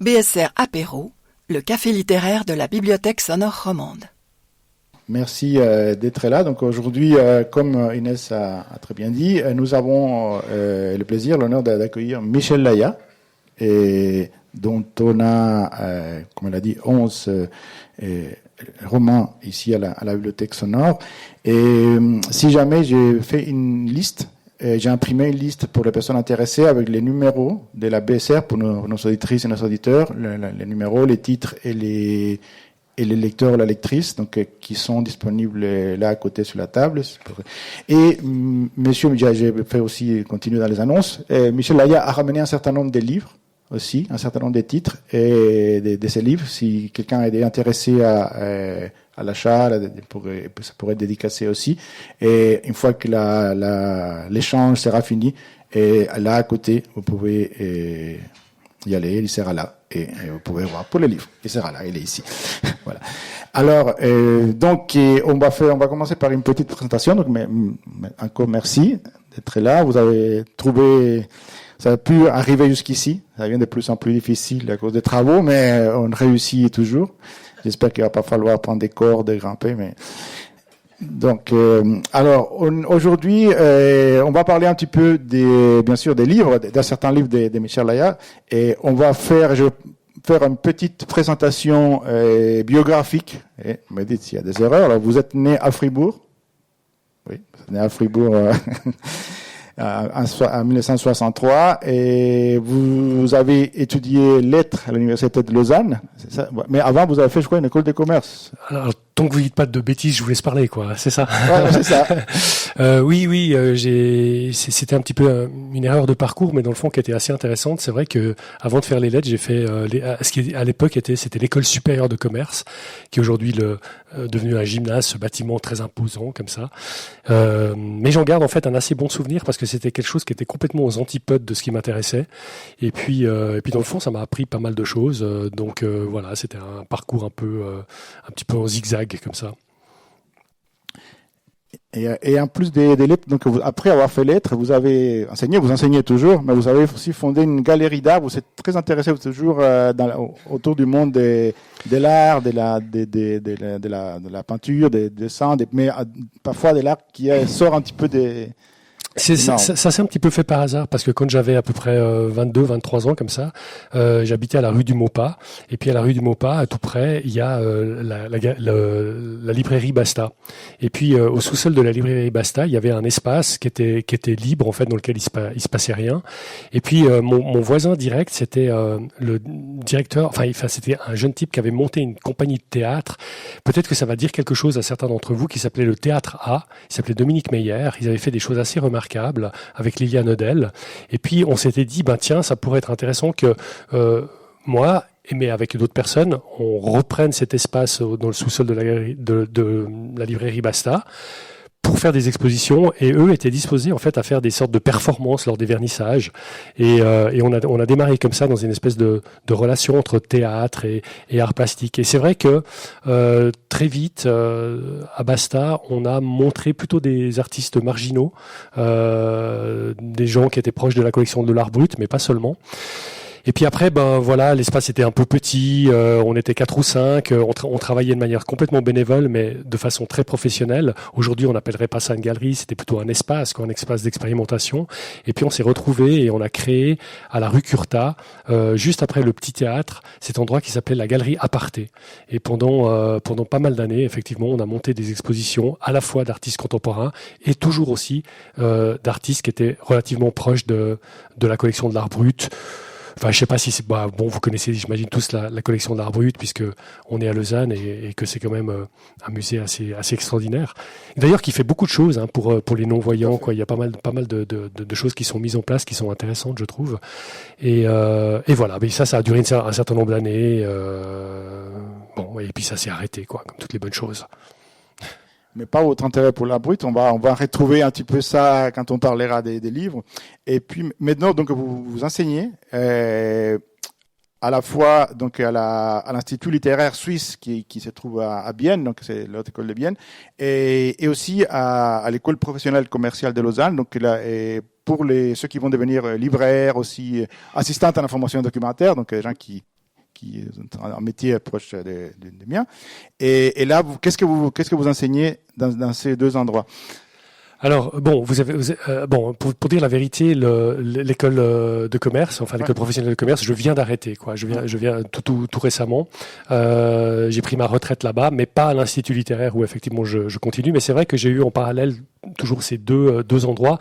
BSR Apéro, le café littéraire de la Bibliothèque sonore romande. Merci d'être là. Donc aujourd'hui, comme Inès a très bien dit, nous avons le plaisir, l'honneur d'accueillir Michel Laya, dont on a, comme elle a dit, 11 romans ici à la Bibliothèque sonore. Et si jamais j'ai fait une liste, j'ai imprimé une liste pour les personnes intéressées avec les numéros de la BSR pour nos auditrices et nos auditeurs, les numéros, les titres et les lecteurs ou la lectrice, donc qui sont disponibles là à côté sur la table. Et monsieur, j'ai fait aussi continuer dans les annonces. Michel Laya a ramené un certain nombre de livres aussi, un certain nombre de titres et de ces livres. Si quelqu'un est intéressé à l'achat, ça pourrait être dédicacé aussi. Et une fois que l'échange sera fini, et là à côté, vous pouvez y aller, il sera là. Et vous pouvez voir pour les livres. Il sera là, il est ici. Voilà. Alors, donc, on va commencer par une petite présentation. Donc, mais encore merci d'être là. Vous avez pu arriver jusqu'ici. Ça devient de plus en plus difficile à cause des travaux, mais on réussit toujours. J'espère qu'il va pas falloir prendre des cordes et grimper, mais. Donc, alors aujourd'hui, on va parler un petit peu bien sûr des livres, d'un certain livre de Michel Laya, et je vais faire une petite présentation biographique. Et vous me dites s'il y a des erreurs. Alors, vous êtes né à Fribourg, oui, vous êtes né à Fribourg en 1963, et vous avez étudié lettres à l'université de Lausanne. C'est ça. Mais avant, vous avez fait, je crois, une école de commerce. Alors, tant que vous dites pas de bêtises, je vous laisse parler, quoi. C'est ça. Ouais, c'est ça. Oui, c'était un petit peu une erreur de parcours, mais dans le fond qui était assez intéressante. C'est vrai que avant de faire les lettres, j'ai fait ce qui à l'époque c'était l'école supérieure de commerce, qui est aujourd'hui devenu un gymnase, ce bâtiment très imposant comme ça. Mais j'en garde en fait un assez bon souvenir parce que c'était quelque chose qui était complètement aux antipodes de ce qui m'intéressait. Et puis dans le fond, ça m'a appris pas mal de choses. Donc voilà, c'était un parcours un petit peu en zigzag comme ça. Et en plus des lettres, donc après avoir fait lettres, vous avez enseigné, vous enseignez toujours, mais vous avez aussi fondé une galerie d'art. Vous êtes très intéressé toujours autour du monde de l'art, de la peinture, des dessins, mais parfois de l'art qui sort un petit peu des. Ça s'est un petit peu fait par hasard parce que quand j'avais à peu près 22, 23 ans comme ça, j'habitais à la rue du Maupas, et puis à la rue du Maupas, à tout près, il y a la librairie Basta. Et puis au sous-sol de la librairie Basta, il y avait un espace qui était libre en fait, dans lequel il se passait rien. Et puis mon voisin direct, c'était le directeur, enfin c'était un jeune type qui avait monté une compagnie de théâtre. Peut-être que ça va dire quelque chose à certains d'entre vous, qui s'appelait le Théâtre A. Il s'appelait Dominique Meyer. Ils avaient fait des choses assez remarquables avec Liliane Odell. Et puis on s'était dit, tiens, ça pourrait être intéressant que moi, mais avec d'autres personnes, on reprenne cet espace dans le sous-sol de la librairie Basta pour faire des expositions, et eux étaient disposés en fait à faire des sortes de performances lors des vernissages, et on a démarré comme ça dans une espèce de relation entre théâtre et art plastique. Et c'est vrai que très vite à Basta, on a montré plutôt des artistes marginaux, des gens qui étaient proches de la collection de l'art brut, mais pas seulement. Et puis après, voilà, l'espace était un peu petit, on était 4 ou 5, on travaillait de manière complètement bénévole, mais de façon très professionnelle. Aujourd'hui, on n'appellerait pas ça une galerie, c'était plutôt un espace d'expérimentation. Et puis on s'est retrouvés et on a créé à la rue Curta, juste après le petit théâtre, cet endroit qui s'appelait la galerie Aparté. Et pendant pas mal d'années, effectivement, on a monté des expositions à la fois d'artistes contemporains et toujours aussi d'artistes qui étaient relativement proches de la collection de l'art brut. Enfin, je sais pas si c'est vous connaissez, j'imagine tous la collection d'art brut, puisque on est à Lausanne et que c'est quand même un musée assez extraordinaire. D'ailleurs, qui fait beaucoup de choses pour les non-voyants, quoi. Il y a pas mal de choses qui sont mises en place, qui sont intéressantes, je trouve. Et voilà. Mais ça a duré un certain nombre d'années. Et puis ça s'est arrêté, quoi, comme toutes les bonnes choses. Mais pas votre intérêt pour l'art brut. On va retrouver un petit peu ça quand on parlera des livres. Et puis maintenant, donc vous enseignez à la fois donc à l'Institut littéraire suisse qui se trouve à Bienne, donc c'est l'autre école de Bienne, et aussi à l'école professionnelle commerciale de Lausanne. Donc là, et pour ceux qui vont devenir libraires, aussi assistantes à l'information documentaire, donc les gens qui qui ont un métier proche des miens. Et là, qu'est-ce que vous enseignez dans ces deux endroits? Alors bon, pour dire la vérité, l'école de commerce, enfin l'école professionnelle de commerce, je viens d'arrêter quoi. Je viens tout récemment. J'ai pris ma retraite là-bas, mais pas à l'Institut littéraire où effectivement je continue. Mais c'est vrai que j'ai eu en parallèle toujours ces deux endroits.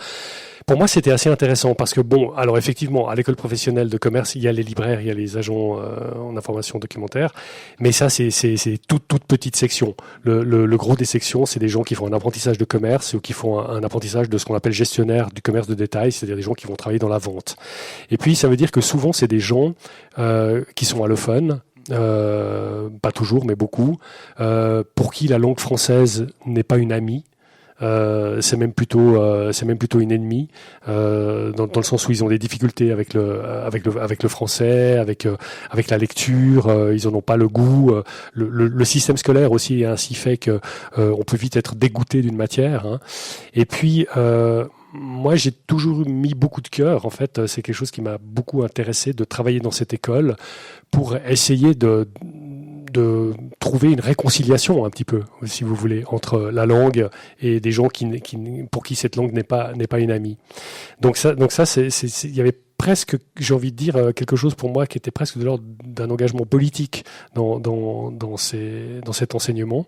Pour moi, c'était assez intéressant parce que bon, alors effectivement, à l'école professionnelle de commerce, il y a les libraires, il y a les agents en information documentaire, mais ça, c'est toute petite section. Le gros des sections, c'est des gens qui font un apprentissage de commerce ou qui font un apprentissage de ce qu'on appelle gestionnaire du commerce de détail, c'est-à-dire des gens qui vont travailler dans la vente. Et puis, ça veut dire que souvent, c'est des gens qui sont allophones. Pas toujours, mais beaucoup, pour qui la langue française n'est pas une amie. C'est même plutôt une ennemie dans le sens où ils ont des difficultés avec le français, avec la lecture, ils en ont pas le goût. Le système scolaire aussi est ainsi fait que on peut vite être dégoûté d'une matière. Hein. Et puis moi, j'ai toujours mis beaucoup de cœur. En fait, c'est quelque chose qui m'a beaucoup intéressé de travailler dans cette école pour essayer de trouver une réconciliation un petit peu, si vous voulez, entre la langue et des gens pour qui cette langue n'est pas une amie. Donc ça, il y avait presque, j'ai envie de dire, quelque chose pour moi qui était presque de l'ordre d'un engagement politique dans cet enseignement.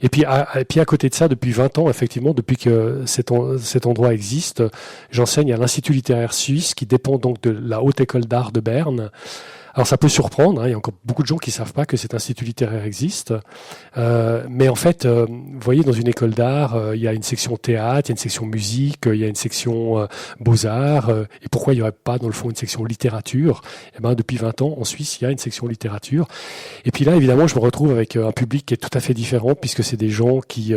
Et puis à côté de ça, depuis 20 ans, effectivement, depuis que cet endroit existe, j'enseigne à l'Institut littéraire suisse, qui dépend donc de la Haute École d'Art de Berne. Alors ça peut surprendre, hein, il y a encore beaucoup de gens qui ne savent pas que cet institut littéraire existe, mais en fait, vous voyez, dans une école d'art, il y a une section théâtre, il y a une section musique, il y a une section beaux-arts, et pourquoi il n'y aurait pas dans le fond une section littérature? Eh ben, depuis 20 ans, en Suisse, il y a une section littérature. Et puis là, évidemment, je me retrouve avec un public qui est tout à fait différent, puisque c'est des gens qui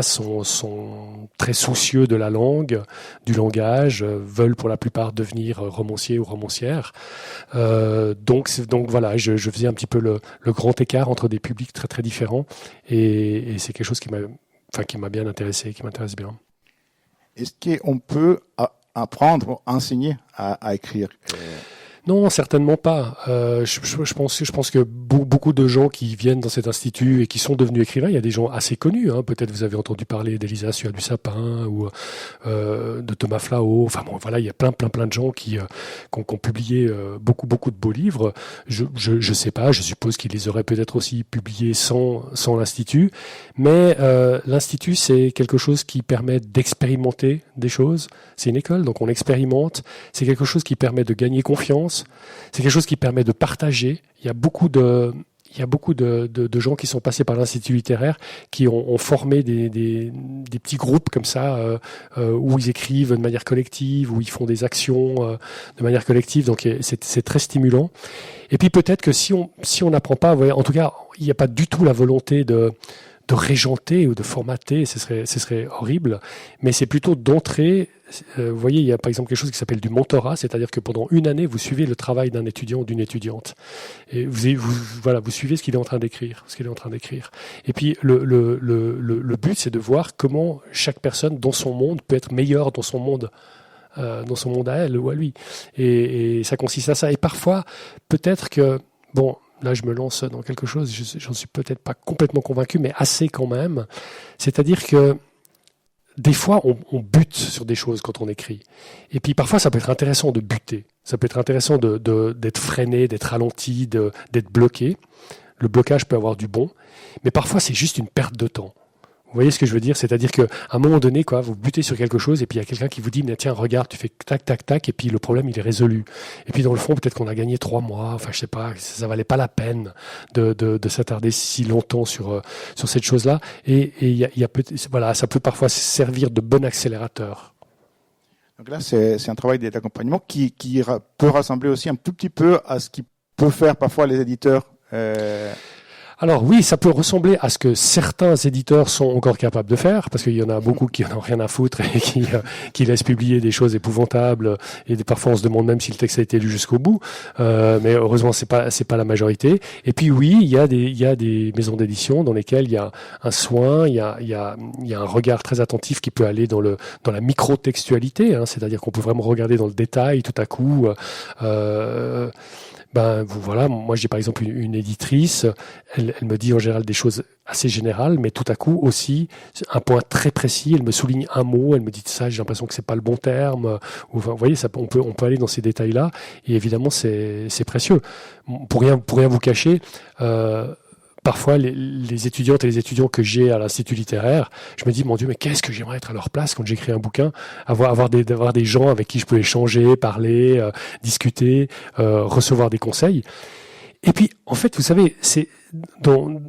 sont très soucieux de la langue, du langage, veulent pour la plupart devenir romanciers ou romancières. Donc voilà, je faisais un petit peu le grand écart entre des publics très très différents, et c'est quelque chose qui m'a bien intéressé, qui m'intéresse bien. Est-ce qu'on peut apprendre, enseigner à écrire? Non, certainement pas. Je pense que beaucoup de gens qui viennent dans cet institut et qui sont devenus écrivains, il y a des gens assez connus. Hein. Peut-être vous avez entendu parler d'Elisa Suat du Sapin ou de Thomas Flao. Enfin bon, voilà, il y a plein de gens qui ont publié beaucoup de beaux livres. Je sais pas. Je suppose qu'ils les auraient peut-être aussi publiés sans l'institut. Mais l'institut, c'est quelque chose qui permet d'expérimenter des choses. C'est une école, donc on expérimente. C'est quelque chose qui permet de gagner confiance. C'est quelque chose qui permet de partager. Il y a beaucoup de gens qui sont passés par l'Institut littéraire qui ont formé des petits groupes comme ça où ils écrivent de manière collective, où ils font des actions de manière collective. Donc c'est très stimulant. Et puis peut-être que si on n'apprend pas, en tout cas, il n'y a pas du tout la volonté de régenter ou de formater, ce serait horrible, mais c'est plutôt d'entrer. Vous voyez, il y a par exemple quelque chose qui s'appelle du mentorat, c'est-à-dire que pendant une année, vous suivez le travail d'un étudiant ou d'une étudiante. Et vous suivez ce qu'il est en train d'écrire, Et puis, le but, c'est de voir comment chaque personne dans son monde peut être meilleure dans son monde à elle ou à lui. Et ça consiste à ça. Et parfois, peut-être que, là, je me lance dans quelque chose, j'en suis peut-être pas complètement convaincu, mais assez quand même. C'est-à-dire que des fois, on bute sur des choses quand on écrit. Et puis parfois, ça peut être intéressant de buter. Ça peut être intéressant d'être freiné, d'être ralenti, d'être bloqué. Le blocage peut avoir du bon, mais parfois, c'est juste une perte de temps. Vous voyez ce que je veux dire? C'est-à-dire qu'à un moment donné, vous butez sur quelque chose et puis il y a quelqu'un qui vous dit « Tiens, regarde, tu fais tac, tac, tac » et puis le problème, il est résolu. Et puis dans le fond, peut-être qu'on a gagné 3 mois, enfin je sais pas, ça valait pas la peine de s'attarder si longtemps sur cette chose-là. Et ça peut parfois servir de bon accélérateur. Donc là, c'est un travail d'accompagnement qui peut rassembler aussi un tout petit peu à ce qui peut faire parfois les éditeurs. Alors oui, ça peut ressembler à ce que certains éditeurs sont encore capables de faire, parce qu'il y en a beaucoup qui en ont rien à foutre et qui laissent publier des choses épouvantables, et parfois on se demande même si le texte a été lu jusqu'au bout. Mais heureusement, c'est pas la majorité. Et puis oui, il y a des maisons d'édition dans lesquelles il y a un soin, il y a un regard très attentif qui peut aller dans la micro-textualité, hein, c'est-à-dire qu'on peut vraiment regarder dans le détail tout à coup. voilà, moi j'ai par exemple une éditrice, elle me dit en général des choses assez générales, mais tout à coup aussi un point très précis, elle me souligne un mot, elle me dit ça, j'ai l'impression que c'est pas le bon terme, ou, vous voyez, on peut aller dans ces détails-là, et évidemment c'est précieux. Pour rien vous cacher, parfois, les étudiantes et les étudiants que j'ai à l'Institut littéraire, je me dis, mon Dieu, mais qu'est-ce que j'aimerais être à leur place quand j'écris un bouquin, avoir des gens avec qui je peux échanger, parler, discuter, recevoir des conseils. Et puis, en fait, vous savez, c'est dans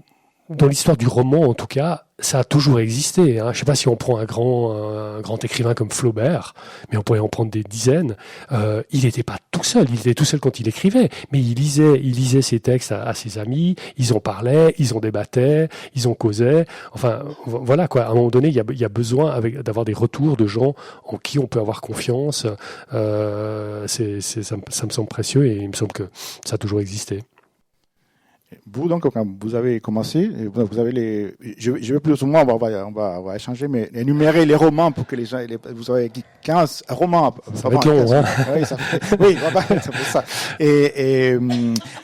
l'histoire du roman, en tout cas, ça a toujours existé. Hein. Je ne sais pas si on prend un grand écrivain comme Flaubert, mais on pourrait en prendre des dizaines. Il n'était pas tout seul. Il était tout seul quand il écrivait, mais il lisait ses textes à ses amis. Ils en parlaient, ils en débattaient, ils en causaient. Enfin, voilà quoi. À un moment donné, il y a besoin d'avoir des retours de gens en qui on peut avoir confiance. Ça me semble précieux et il me semble que ça a toujours existé. Vous, donc, quand vous avez commencé, vous avez je vais plus ou moins, on va échanger, mais énumérer les romans pour que les gens, vous avez 15 romans. Ça va être long, hein. Oui, ça fait ça. Et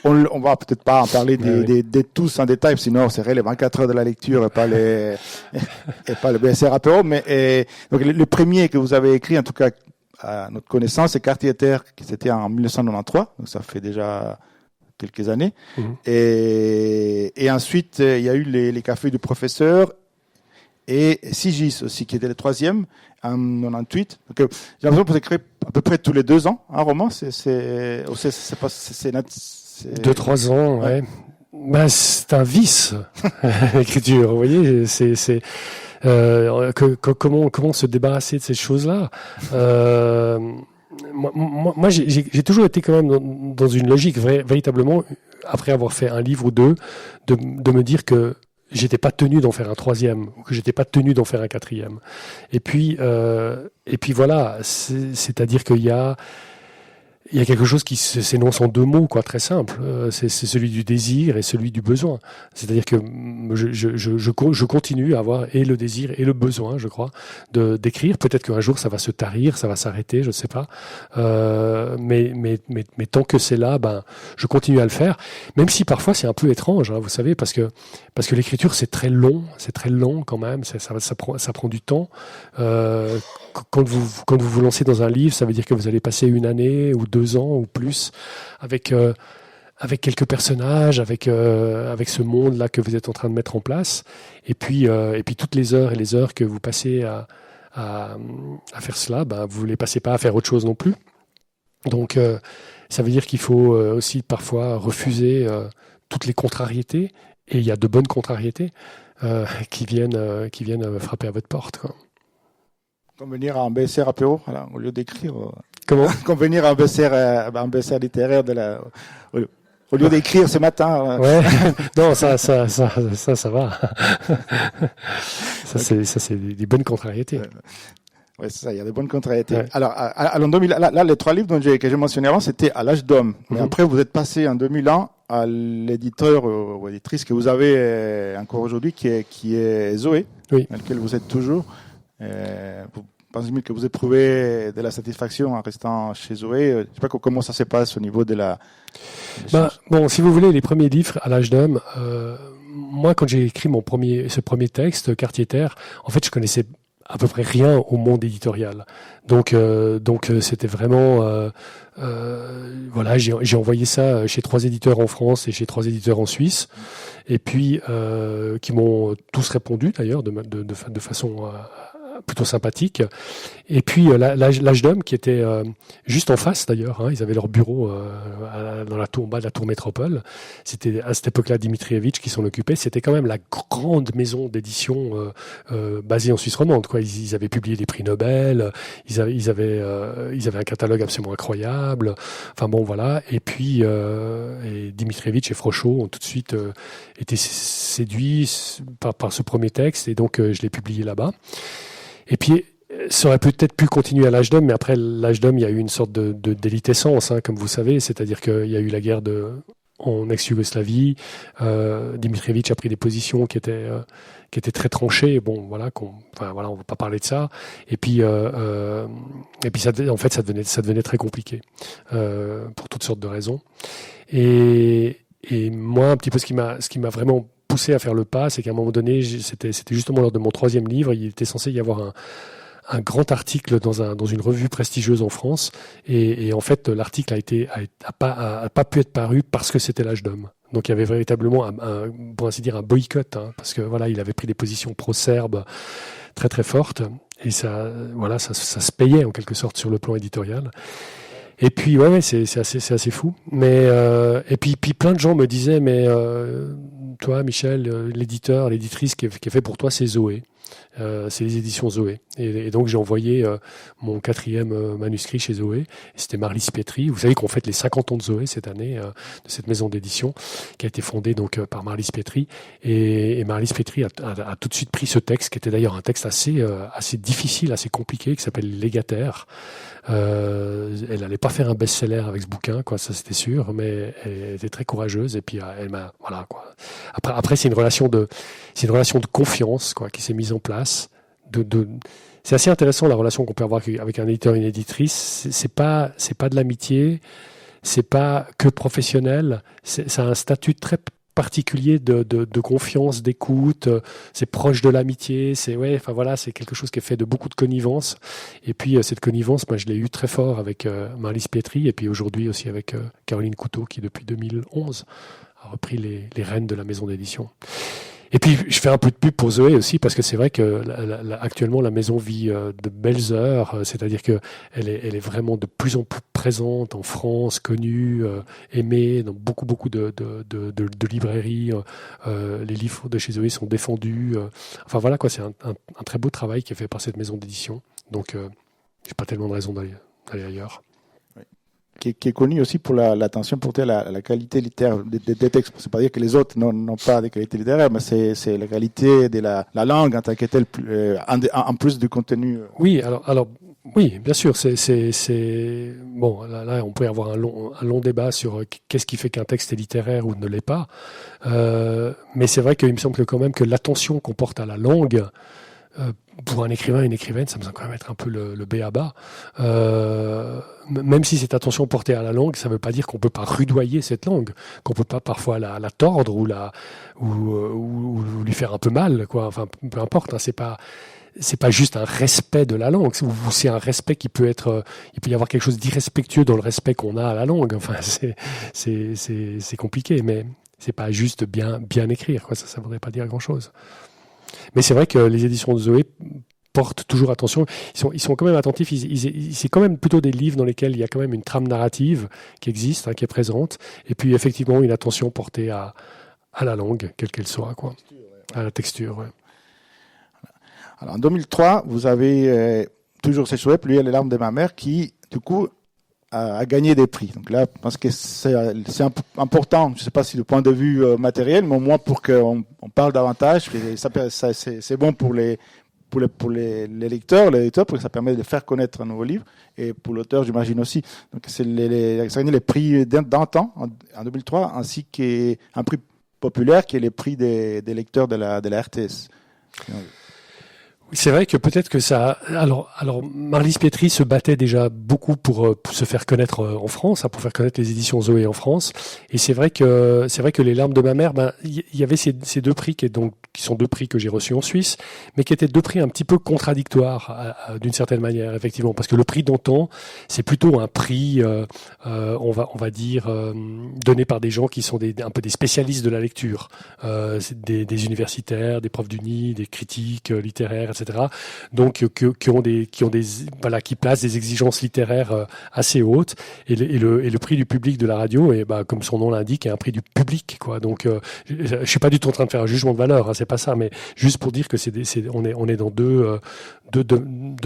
on va peut-être pas en parler des tous en détail, sinon c'est les 24 heures de la lecture et pas le BSR apéro, mais, donc, le premier que vous avez écrit, en tout cas, à notre connaissance, c'est Quartier Terre, qui c'était en 1993, donc ça fait déjà quelques années. Et ensuite, il y a eu les cafés du professeur et Sigis aussi, qui était le troisième, en 98. Donc, j'ai l'impression que vous écrivez à peu près tous les 2 ans un roman. C'est 2-3 ans, ouais. C'est un vice, l'écriture. Vous voyez, comment se débarrasser de ces choses-là. Moi, j'ai toujours été quand même dans une logique véritablement, après avoir fait un livre ou deux, de me dire que j'étais pas tenu d'en faire un 3e, ou que j'étais pas tenu d'en faire un 4e. Et puis voilà, c'est-à-dire qu'il y a quelque chose qui s'énonce en 2 mots, quoi, très simple. C'est celui du désir et celui du besoin. C'est-à-dire que je continue à avoir et le désir et le besoin, je crois, d'écrire. Peut-être qu'un jour ça va se tarir, ça va s'arrêter, je ne sais pas. Mais tant que c'est là, je continue à le faire. Même si parfois c'est un peu étrange, hein, vous savez, parce que l'écriture c'est très long quand même. Ça prend du temps. Quand vous lancez dans un livre, ça veut dire que vous allez passer 1 année ou 2 ans ou plus avec quelques personnages, avec ce monde-là que vous êtes en train de mettre en place. Et puis toutes les heures et les heures que vous passez à faire cela, vous ne les passez pas à faire autre chose non plus. Donc ça veut dire qu'il faut aussi parfois refuser toutes les contrariétés. Et il y a de bonnes contrariétés qui viennent frapper à votre porte, quoi. Comme venir à un BSR apéro, voilà, au lieu d'écrire. Comment ? Comme venir à un BSR littéraire au lieu d'écrire ce matin. Ouais. Non, ça va. Ça c'est des bonnes contrariétés. Oui, c'est ça, il y a des bonnes contrariétés. Ouais. Alors, à l'an 2000, là, les 3 livres que j'ai mentionnés avant, c'était à l'âge d'homme. Mais après, vous êtes passé en 2001 à l'éditeur ou éditrice que vous avez encore aujourd'hui, qui est Zoé, oui, dans lequel vous êtes toujours. Pensez-vous que vous éprouvez de la satisfaction en restant chez Zoé? Je ne sais pas comment ça se passe au niveau de la... Bon, si vous voulez, les premiers livres à l'âge d'homme, moi, quand j'ai écrit ce premier texte, Quartier Terre, en fait, je connaissais à peu près rien au monde éditorial. Donc c'était vraiment... voilà, j'ai envoyé ça chez 3 éditeurs en France et chez 3 éditeurs en Suisse, et puis qui m'ont tous répondu d'ailleurs de façon plutôt sympathique. Et puis l'âge d'homme qui était juste en face d'ailleurs, hein, ils avaient leur bureau dans la tour, en bas de la tour Métropole. C'était à cette époque-là Dimitrievitch qui s'en occupait. C'était quand même la grande maison d'édition basée en Suisse romande, quoi. Ils avaient publié des prix Nobel, ils avaient un catalogue absolument incroyable. Enfin bon, voilà. Et puis et Dimitrievitch et Frochot ont tout de suite été séduits par ce premier texte, et donc je l'ai publié là-bas. Et puis, ça aurait peut-être pu continuer à l'âge d'homme, mais après l'âge d'homme, il y a eu une sorte de délitescence, hein, comme vous savez, c'est-à-dire qu'il y a eu la guerre en ex-Yougoslavie. Dimitrievitch a pris des positions qui étaient très tranchées. Bon, voilà, on va pas parler de ça. Et puis ça devenait très compliqué pour toutes sortes de raisons. Et moi, un petit peu ce qui m'a vraiment poussé à faire le pas, c'est qu'à un moment donné, c'était justement lors de mon 3e livre, il était censé y avoir un grand article dans une revue prestigieuse en France, et en fait l'article a pas pu être paru parce que c'était l'âge d'homme. Donc il y avait véritablement pour ainsi dire un boycott, hein, parce que voilà, il avait pris des positions pro-serbes très très fortes, et ça se payait en quelque sorte sur le plan éditorial. Et puis ouais, c'est assez fou. Mais et puis plein de gens me disaient, mais toi Michel, l'éditrice qui est fait pour toi, c'est Zoé. C'est les éditions Zoé. Et donc j'ai envoyé mon 4e manuscrit chez Zoé. Et c'était Marlys Petry. Vous savez qu'on fête les 50 ans de Zoé cette année, de cette maison d'édition, qui a été fondée donc par Marlys Petry. Et Marlys Petry a tout de suite pris ce texte, qui était d'ailleurs un texte assez difficile, assez compliqué, qui s'appelle Légataire. Elle n'allait pas faire un best-seller avec ce bouquin, quoi, ça c'était sûr, mais elle était très courageuse, et puis elle m'a, voilà, quoi. Après c'est une relation de confiance, quoi, qui s'est mise en place. C'est assez intéressant la relation qu'on peut avoir avec un éditeur et une éditrice. C'est pas de l'amitié, c'est pas que professionnel. Ça a un statut très particulier de confiance, d'écoute, c'est proche de l'amitié, c'est quelque chose qui est fait de beaucoup de connivence. Et puis cette connivence, je l'ai eu très fort avec Marlys Petry, et puis aujourd'hui aussi avec Caroline Couteau, qui depuis 2011 a repris les rênes de la maison d'édition. Et puis je fais un peu de pub pour Zoé aussi, parce que c'est vrai que actuellement la maison vit de belles heures, c'est-à-dire que elle est vraiment de plus en plus présente en France, connue, aimée dans beaucoup de librairies. Les livres de chez Zoé sont défendus. Enfin voilà, quoi, c'est un très beau travail qui est fait par cette maison d'édition. Donc j'ai pas tellement de raison d'aller ailleurs. Qui est connu aussi pour l'attention portée à la qualité littéraire des textes. C'est pas dire que les autres n'ont pas de qualité littéraire, mais c'est la qualité de la langue en tant que telle, en plus du contenu. Oui, alors oui, bien sûr. Bon. Là, on pourrait avoir un long débat sur qu'est-ce qui fait qu'un texte est littéraire ou ne l'est pas. Mais c'est vrai qu'il me semble quand même que l'attention qu'on porte à la langue, pour un écrivain et une écrivaine, ça me semble quand même être un peu le b.a.-ba. Même si cette attention portée à la langue, ça ne veut pas dire qu'on ne peut pas rudoyer cette langue, qu'on ne peut pas parfois la tordre ou lui faire un peu mal, quoi. Enfin, peu importe, hein, c'est pas juste un respect de la langue, ou c'est un respect qui peut être, il peut y avoir quelque chose d'irrespectueux dans le respect qu'on a à la langue. Enfin, c'est compliqué, mais c'est pas juste bien écrire, quoi. Ça voudrait pas dire grand-chose. Mais c'est vrai que les éditions de Zoé portent toujours attention. Ils sont quand même attentifs. C'est quand même plutôt des livres dans lesquels il y a quand même une trame narrative qui existe, hein, qui est présente. Et puis effectivement une attention portée à la langue, quelle qu'elle soit, quoi. À la texture. Ouais. Alors en 2003, vous avez toujours séché Pluie et les larmes de ma mère, qui du coup a gagné des prix. Donc là, parce que c'est important, je ne sais pas si du point de vue matériel, mais au moins pour qu'on parle davantage. C'est bon pour les lecteurs, pour que ça permet de faire connaître un nouveau livre, et pour l'auteur, j'imagine aussi. Donc ça a gagné les prix d'antan en 2003, ainsi qu'un prix populaire qui est le prix des lecteurs de la RTS. C'est vrai que peut-être que ça. Alors, Marlys Petry se battait déjà beaucoup pour se faire connaître en France, hein, pour faire connaître les éditions Zoé en France. Et c'est vrai que les larmes de ma mère, il y avait ces 2 prix qui sont 2 prix que j'ai reçus en Suisse, mais qui étaient 2 prix un petit peu contradictoires d'une certaine manière, effectivement, parce que le prix d'antan, c'est plutôt un prix, on va dire, donné par des gens qui sont un peu des spécialistes de la lecture, des universitaires, des profs d'uni, des critiques littéraires, etc. Donc qui placent des exigences littéraires assez hautes, et le prix du public de la radio, et comme son nom l'indique, est un prix du public, quoi. Donc je suis pas du tout en train de faire un jugement de valeur, hein, c'est pas ça, mais juste pour dire que on est dans deux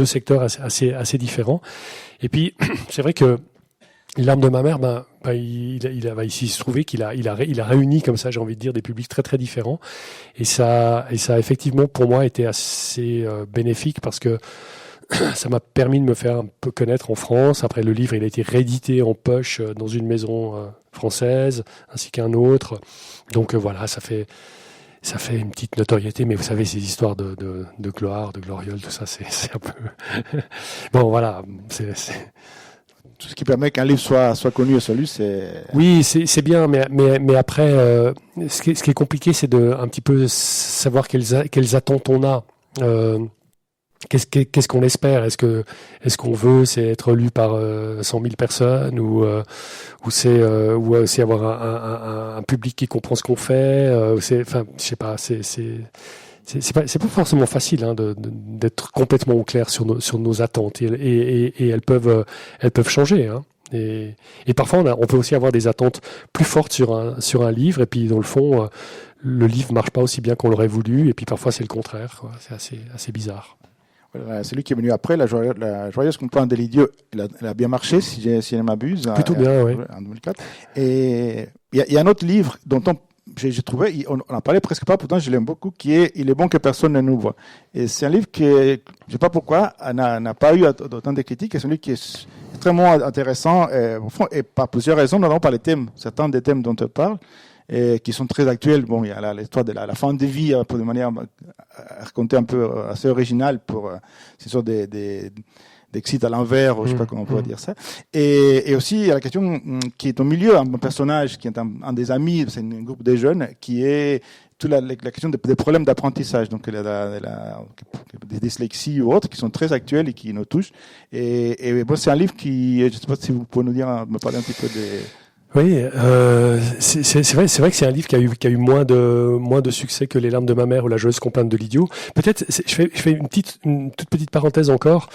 secteurs assez différents. Et puis c'est vrai que L'arme de ma mère, il va ici se trouver qu'il a réuni comme ça, j'ai envie de dire, des publics très très différents, et ça a effectivement pour moi été assez bénéfique, parce que ça m'a permis de me faire un peu connaître en France. Après, le livre, il a été réédité en poche dans une maison française ainsi qu'un autre, donc voilà, ça fait une petite notoriété, mais vous savez, ces histoires de gloire, de gloriole, tout ça, c'est un peu bon, voilà, tout ce qui permet qu'un livre soit connu et soit lu, c'est... Oui, c'est bien, mais après, ce qui est compliqué, c'est de un petit peu savoir quelles attentes on a. Qu'est-ce qu'on espère? Est-ce qu'on veut c'est être lu par 100 000 personnes ou c'est avoir un public qui comprend ce qu'on fait? Enfin, je sais pas. C'est pas forcément facile d'être complètement au clair sur nos attentes et elles peuvent changer. Hein. Et parfois on peut aussi avoir des attentes plus fortes sur un livre et puis dans le fond le livre marche pas aussi bien qu'on l'aurait voulu et puis parfois c'est le contraire. Quoi. C'est assez bizarre. Voilà, celui qui est venu après, la joyeuse complainte de l'idiot, elle a bien marché, si je ne m'abuse. Plutôt bien, oui. En 2004. Et il y a un autre livre dont j'ai trouvé, on n'en parlait presque pas, pourtant je l'aime beaucoup, qui est « Il est bon que personne ne nous voit ». Et c'est un livre qui, je ne sais pas pourquoi, n'a pas eu autant de critiques, et c'est un livre qui est extrêmement intéressant, et par plusieurs raisons, notamment par les thèmes, certains des thèmes dont on parle, et qui sont très actuels. Bon, il y a l'histoire de la fin de vie, un peu de manière racontée un peu assez originale pour ces sortes d'exit à l'envers, je sais pas comment on pourrait dire ça. Et aussi, il y a la question qui est au milieu, un personnage qui est un des amis, c'est un groupe de jeunes, qui est toute la question des problèmes d'apprentissage, donc des dyslexies ou autres, qui sont très actuels et qui nous touchent. Et bon, c'est un livre qui, je sais pas si vous pouvez me parler un petit peu des... Oui, c'est vrai que c'est un livre qui a eu moins de succès que Les larmes de ma mère ou La joyeuse complainte de l'idiot. Peut-être, je fais une toute petite parenthèse encore.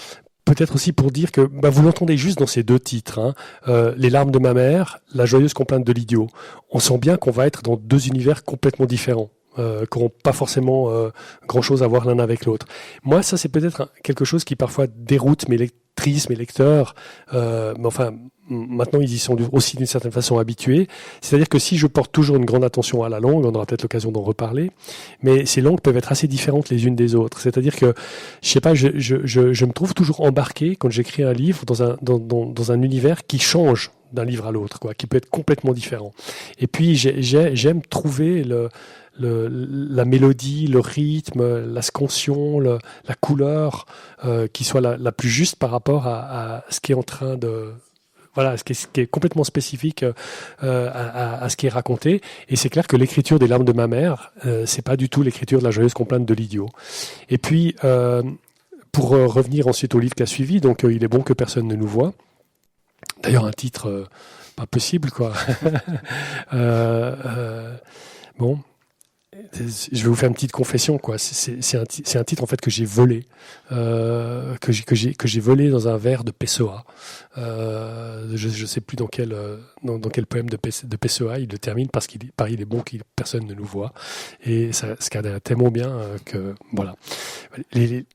Peut-être aussi pour dire que vous l'entendez juste dans ces deux titres, hein, Les larmes de ma mère, La joyeuse complainte de l'idiot. On sent bien qu'on va être dans deux univers complètement différents, qui n'ont pas forcément grand-chose à voir l'un avec l'autre. Moi, ça c'est peut-être quelque chose qui parfois déroute mes lecteurs, mais enfin maintenant ils y sont aussi d'une certaine façon habitués. C'est-à-dire que si je porte toujours une grande attention à la langue, on aura peut-être l'occasion d'en reparler, mais ces langues peuvent être assez différentes les unes des autres. C'est-à-dire que je sais pas, je me trouve toujours embarqué quand j'écris un livre dans un univers qui change d'un livre à l'autre, quoi, qui peut être complètement différent. Et puis j'aime trouver la mélodie, le rythme, la scansion, la couleur, qui soit la plus juste par rapport à ce qui est en train de... Voilà, ce qui est complètement spécifique à ce qui est raconté. Et c'est clair que l'écriture des larmes de ma mère, c'est pas du tout l'écriture de La joyeuse complainte de l'idiot. Et puis, pour revenir ensuite au livre qui a suivi, donc Il est bon que personne ne nous voit. D'ailleurs, un titre pas possible, quoi. Bon. Je vais vous faire une petite confession, quoi. C'est un titre en fait que j'ai volé, que j'ai volé dans un vers de Pessoa. Je sais plus dans quel poème de Pessoa il le termine parce qu'il est bon que personne ne nous voit. Et ça se cadre tellement bien que voilà. Les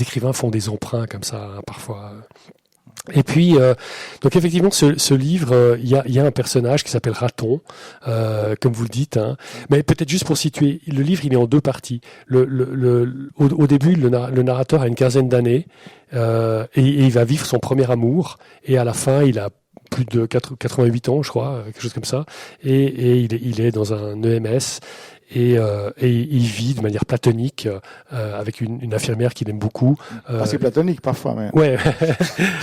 écrivains font des emprunts comme ça hein, parfois. Et puis, donc effectivement, ce livre, il y a un personnage qui s'appelle Raton, comme vous le dites. Hein. Mais peut-être juste pour situer, le livre, il est en deux parties. Au début, le narrateur a une quinzaine d'années et il va vivre son premier amour. Et à la fin, il a plus de 88 ans, je crois, quelque chose comme ça. Et il est dans un EMS. Et il vit de manière platonique avec une infirmière qu'il aime beaucoup. C'est platonique parfois. Mais... Ouais,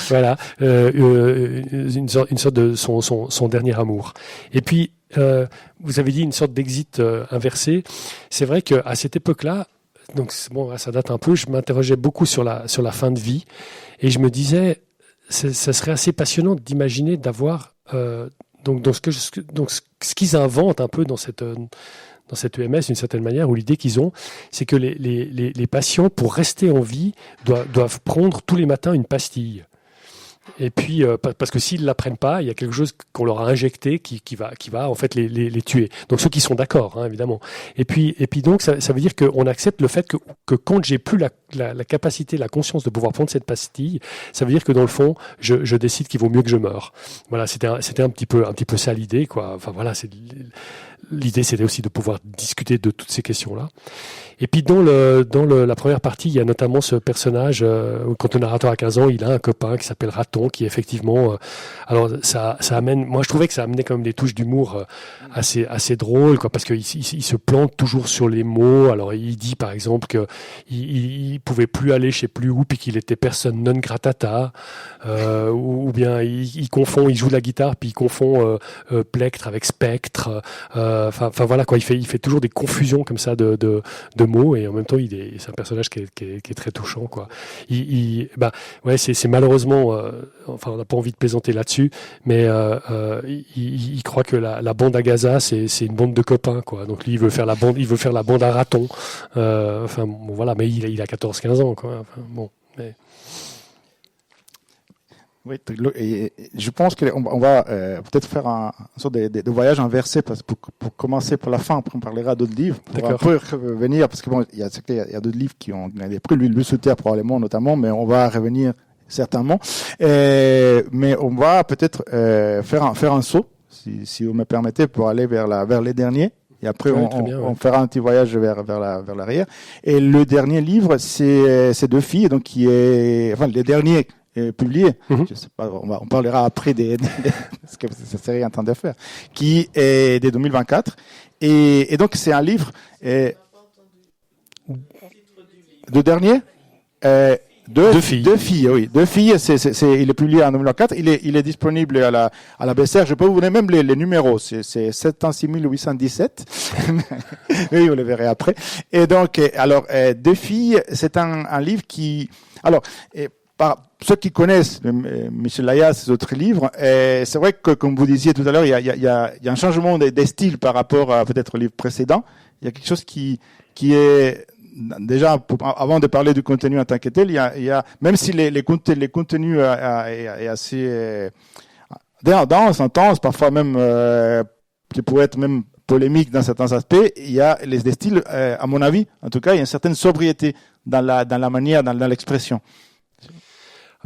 voilà, une sorte de son dernier amour. Et puis, vous avez dit une sorte d'exit inversé. C'est vrai qu'à cette époque-là, donc bon, ça date un peu. Je m'interrogeais beaucoup sur la fin de vie, et je me disais, ça serait assez passionnant d'imaginer d'avoir ce qu'ils inventent un peu dans cette EMS, d'une certaine manière, où l'idée qu'ils ont, c'est que les patients, pour rester en vie, doivent prendre tous les matins une pastille. Et puis, parce que s'ils ne la prennent pas, il y a quelque chose qu'on leur a injecté qui va en fait les tuer. Donc ceux qui sont d'accord, hein, évidemment. Et puis donc ça veut dire qu'on accepte le fait que quand j'ai plus la capacité, la conscience de pouvoir prendre cette pastille, ça veut dire que dans le fond, je décide qu'il vaut mieux que je meure. Voilà, c'était un petit peu ça l'idée, quoi. Enfin voilà, c'est l'idée c'était aussi de pouvoir discuter de toutes ces questions-là. Et puis dans la première partie, il y a notamment ce personnage où quand le narrateur a 15 ans, il a un copain qui s'appelle Raton, qui effectivement, alors ça amène, moi je trouvais que ça amenait quand même des touches d'humour assez drôles, quoi, parce qu'il se plante toujours sur les mots. Alors il dit par exemple que il pouvait plus aller chez plus où, puis qu'il était personne non gratata, ou bien il joue de la guitare, puis il confond plectre avec spectre. Enfin voilà quoi, il fait toujours des confusions comme ça de mots, et en même temps c'est un personnage qui est très touchant, quoi. C'est malheureusement, enfin on n'a pas envie de plaisanter là-dessus, mais il croit que la bande à Gaza c'est une bande de copains, quoi. Donc lui il veut faire la bande à Raton. Enfin bon, voilà, mais il a 14-15 ans, quoi. Enfin, bon, mais... Oui, et je pense qu'on va peut-être faire une sorte de voyage inversé pour commencer par la fin. Après, on parlera d'autres livres pour un peu revenir, parce que bon, il y a d'autres livres qui ont des prix, le Souterre probablement notamment, mais on va revenir certainement. Mais on va peut-être faire un saut, si vous me permettez, pour aller vers les derniers. Et après, on fera un petit voyage vers l'arrière. Et le dernier livre, c'est Deux filles, donc les derniers publié, je sais pas, on parlera après de ce que ça serait en train de faire, qui est de 2024, et donc c'est un livre de dernier Deux filles, oui. Deux filles, il est publié en 2004. Il est disponible à la BSR. Je peux vous donner même les numéros. C'est 76817. Oui, vous le verrez après. Et donc, alors, Deux filles, c'est un livre qui, alors, par ceux qui connaissent Michel Laya, ses autres livres, c'est vrai que, comme vous disiez tout à l'heure, il y a un changement des styles par rapport à peut-être au livre précédent. Il y a quelque chose qui est déjà, avant de parler du contenu en tant que tel, il y a même si les contenus est assez dense, intense, parfois même qui pourrait être même polémique dans certains aspects, il y a des styles, à mon avis, en tout cas, il y a une certaine sobriété dans la manière, dans l'expression.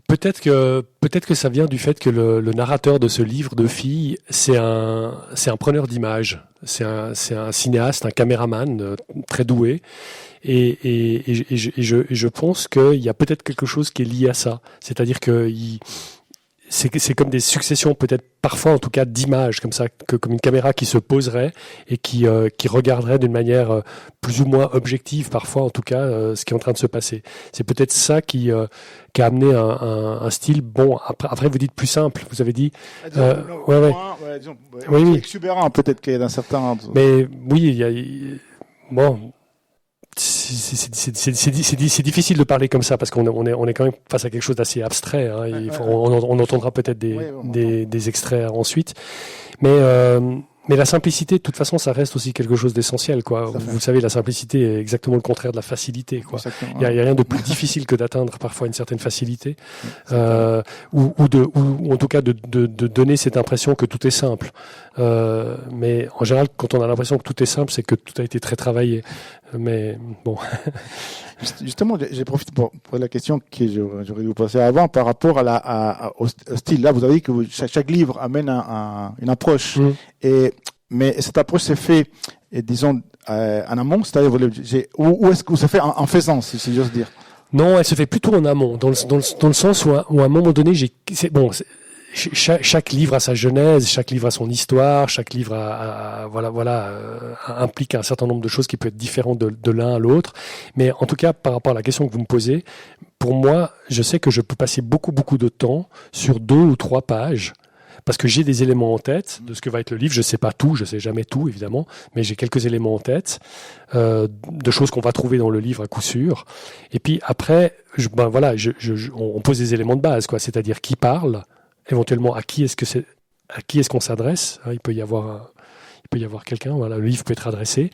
Peut-être que ça vient du fait que le narrateur de ce livre de filles, c'est un preneur d'images, c'est un cinéaste, un caméraman très doué, et je pense qu'il y a peut-être quelque chose qui est lié à ça, c'est-à-dire que c'est comme des successions, peut-être parfois en tout cas, d'images comme ça, comme une caméra qui se poserait et qui regarderait d'une manière plus ou moins objective, parfois en tout cas, ce qui est en train de se passer. C'est peut-être ça qui a amené un style. Bon, après vous dites plus simple. Vous avez dit, oui, exubérant peut-être qu'il y a dans certains. Mais oui, bon. C'est difficile de parler comme ça parce qu'on est quand même face à quelque chose d'assez abstrait. Hein. On entendra peut-être des extraits ensuite, mais la simplicité, de toute façon, ça reste aussi quelque chose d'essentiel, quoi. Vous savez, la simplicité est exactement le contraire de la facilité, quoi. Il y a rien de plus difficile que d'atteindre parfois une certaine facilité, ou en tout cas de donner cette impression que tout est simple. Mais en général, quand on a l'impression que tout est simple, c'est que tout a été très travaillé. Mais bon. Justement, j'ai profité pour la question que j'aurais dû vous poser avant par rapport au style. Là, vous avez dit que chaque livre amène une approche. Mais cette approche s'est faite, disons, en amont, c'est-à-dire où est-ce que ça fait en faisant, si j'ose dire? Non, elle se fait plutôt en amont, dans le sens où à un moment donné, chaque livre a sa genèse, chaque livre a son histoire, chaque livre implique un certain nombre de choses qui peuvent être différentes de l'un à l'autre. Mais en tout cas, par rapport à la question que vous me posez, pour moi, je sais que je peux passer beaucoup de temps sur 2 ou 3 pages, parce que j'ai des éléments en tête de ce que va être le livre. Je sais pas tout, je sais jamais tout, évidemment, mais j'ai quelques éléments en tête de choses qu'on va trouver dans le livre à coup sûr. Et puis après, on pose des éléments de base, quoi. C'est-à-dire qui parle, éventuellement à qui est-ce qu'on s'adresse. Il peut y avoir quelqu'un. Voilà, le livre peut être adressé.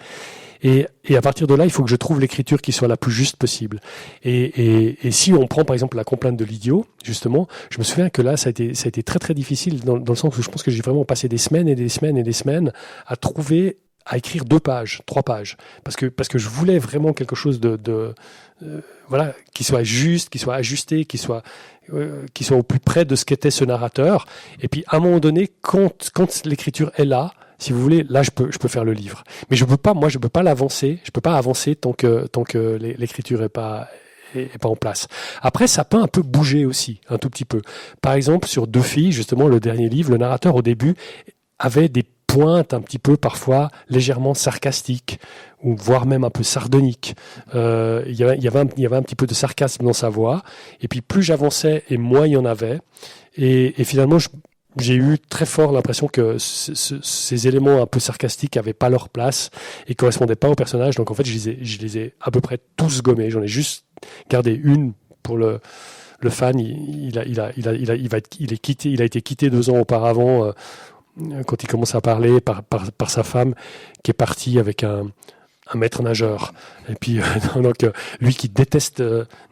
Et à partir de là, il faut que je trouve l'écriture qui soit la plus juste possible. Et si on prend par exemple la complainte de l'idiot, justement, je me souviens que là, ça a été très très difficile dans le sens où je pense que j'ai vraiment passé des semaines et des semaines et des semaines à écrire 2 pages, 3 pages, parce que je voulais vraiment quelque chose qui soit juste, qui soit ajusté, qui soit au plus près de ce qu'était ce narrateur. Et puis à un moment donné, quand l'écriture est là, si vous voulez, là je peux faire le livre. Mais je peux pas l'avancer. Je peux pas avancer tant que l'écriture est pas en place. Après, ça peut un peu bouger aussi, un tout petit peu. Par exemple, sur Deux filles, justement, le dernier livre, le narrateur au début avait des pointes un petit peu parfois légèrement sarcastiques ou voire même un peu sardoniques. Il y avait un petit peu de sarcasme dans sa voix. Et puis plus j'avançais et moins il y en avait. Et finalement, j'ai eu très fort l'impression que ces éléments un peu sarcastiques n'avaient pas leur place et correspondaient pas au personnage. Donc en fait, je les ai à peu près tous gommés. J'en ai juste gardé une pour le fan. Il a été quitté 2 ans auparavant quand il commence à parler par sa femme qui est partie avec un maître nageur. Et puis donc lui qui déteste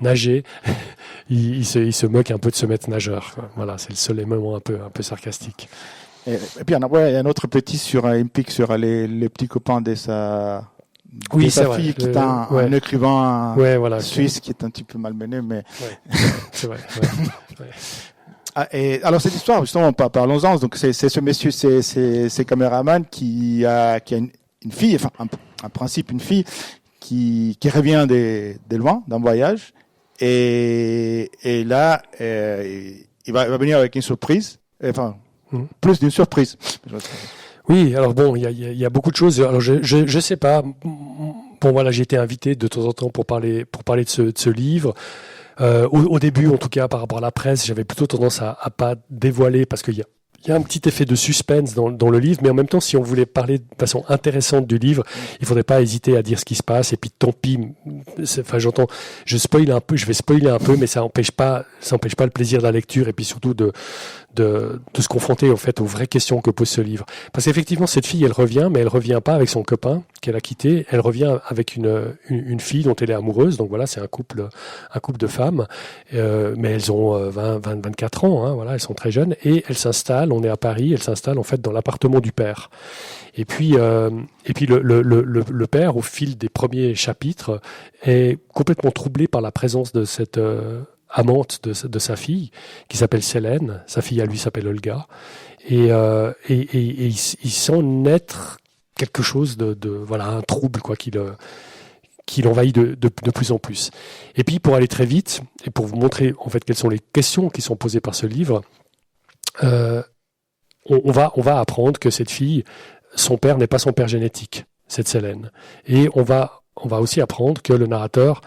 nager, il se moque un peu de ce maître nageur. Voilà, c'est le seul élément un peu sarcastique. Et puis il y a un autre petit sur implique sur les petits copains de sa fille qui est un écrivain suisse qui est un petit peu malmené, mais c'est vrai. Et alors cette histoire, justement, parlons-en. Donc c'est ce monsieur, c'est caméraman qui a une fille, enfin un principe, une fille qui revient de loin d'un voyage et là il va venir avec une surprise, enfin plus d'une surprise. Oui, alors bon, il y a beaucoup de choses. Alors je sais pas. Bon voilà, j'ai été invité de temps en temps pour parler de ce livre. Au début, en tout cas, par rapport à la presse, j'avais plutôt tendance à pas dévoiler parce qu'il y a un petit effet de suspense dans le livre, mais en même temps, si on voulait parler de façon intéressante du livre, il faudrait pas hésiter à dire ce qui se passe. Et puis, tant pis. Enfin, je vais spoiler un peu, mais ça empêche pas le plaisir de la lecture et puis surtout de se confronter en fait aux vraies questions que pose ce livre. Parce qu'effectivement, cette fille, elle revient, mais elle revient pas avec son copain qu'elle a quitté. Elle revient avec une fille dont elle est amoureuse. Donc voilà, c'est un couple de femmes, mais elles ont 24 ans. Hein, voilà, elles sont très jeunes et elles s'installent. On est à Paris. Elles s'installent en fait dans l'appartement du père. Et puis le père, au fil des premiers chapitres, est complètement troublé par la présence de cette amante de sa fille, qui s'appelle Célène. Sa fille à lui s'appelle Olga. Et il sent naître quelque chose un trouble, quoi, qui l'envahit de plus en plus. Et puis, pour aller très vite, et pour vous montrer, en fait, quelles sont les questions qui sont posées par ce livre, on va apprendre que cette fille, son père n'est pas son père génétique, cette Célène. Et on va aussi apprendre que le narrateur,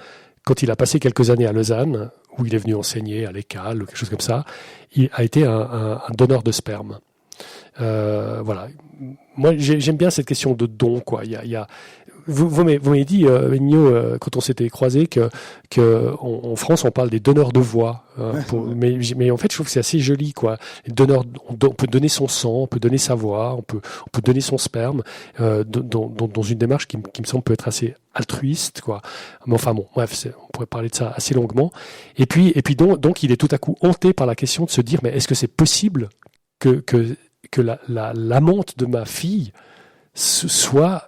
quand il a passé quelques années à Lausanne, où il est venu enseigner à l'École ou quelque chose comme ça, il a été un donneur de sperme. Voilà. Moi, j'aime bien cette question de don, quoi. Vous m'avez dit, Nino, quand on s'était croisés, que en France on parle des donneurs de voix. Mais en fait, je trouve que c'est assez joli, quoi. Les donneurs, on peut donner son sang, on peut donner sa voix, on peut donner son sperme dans une démarche qui me semble peut être assez altruiste, quoi. Mais enfin bon, bref, on pourrait parler de ça assez longuement. Et puis donc il est tout à coup hanté par la question de se dire, mais est-ce que c'est possible que l'amante de ma fille soit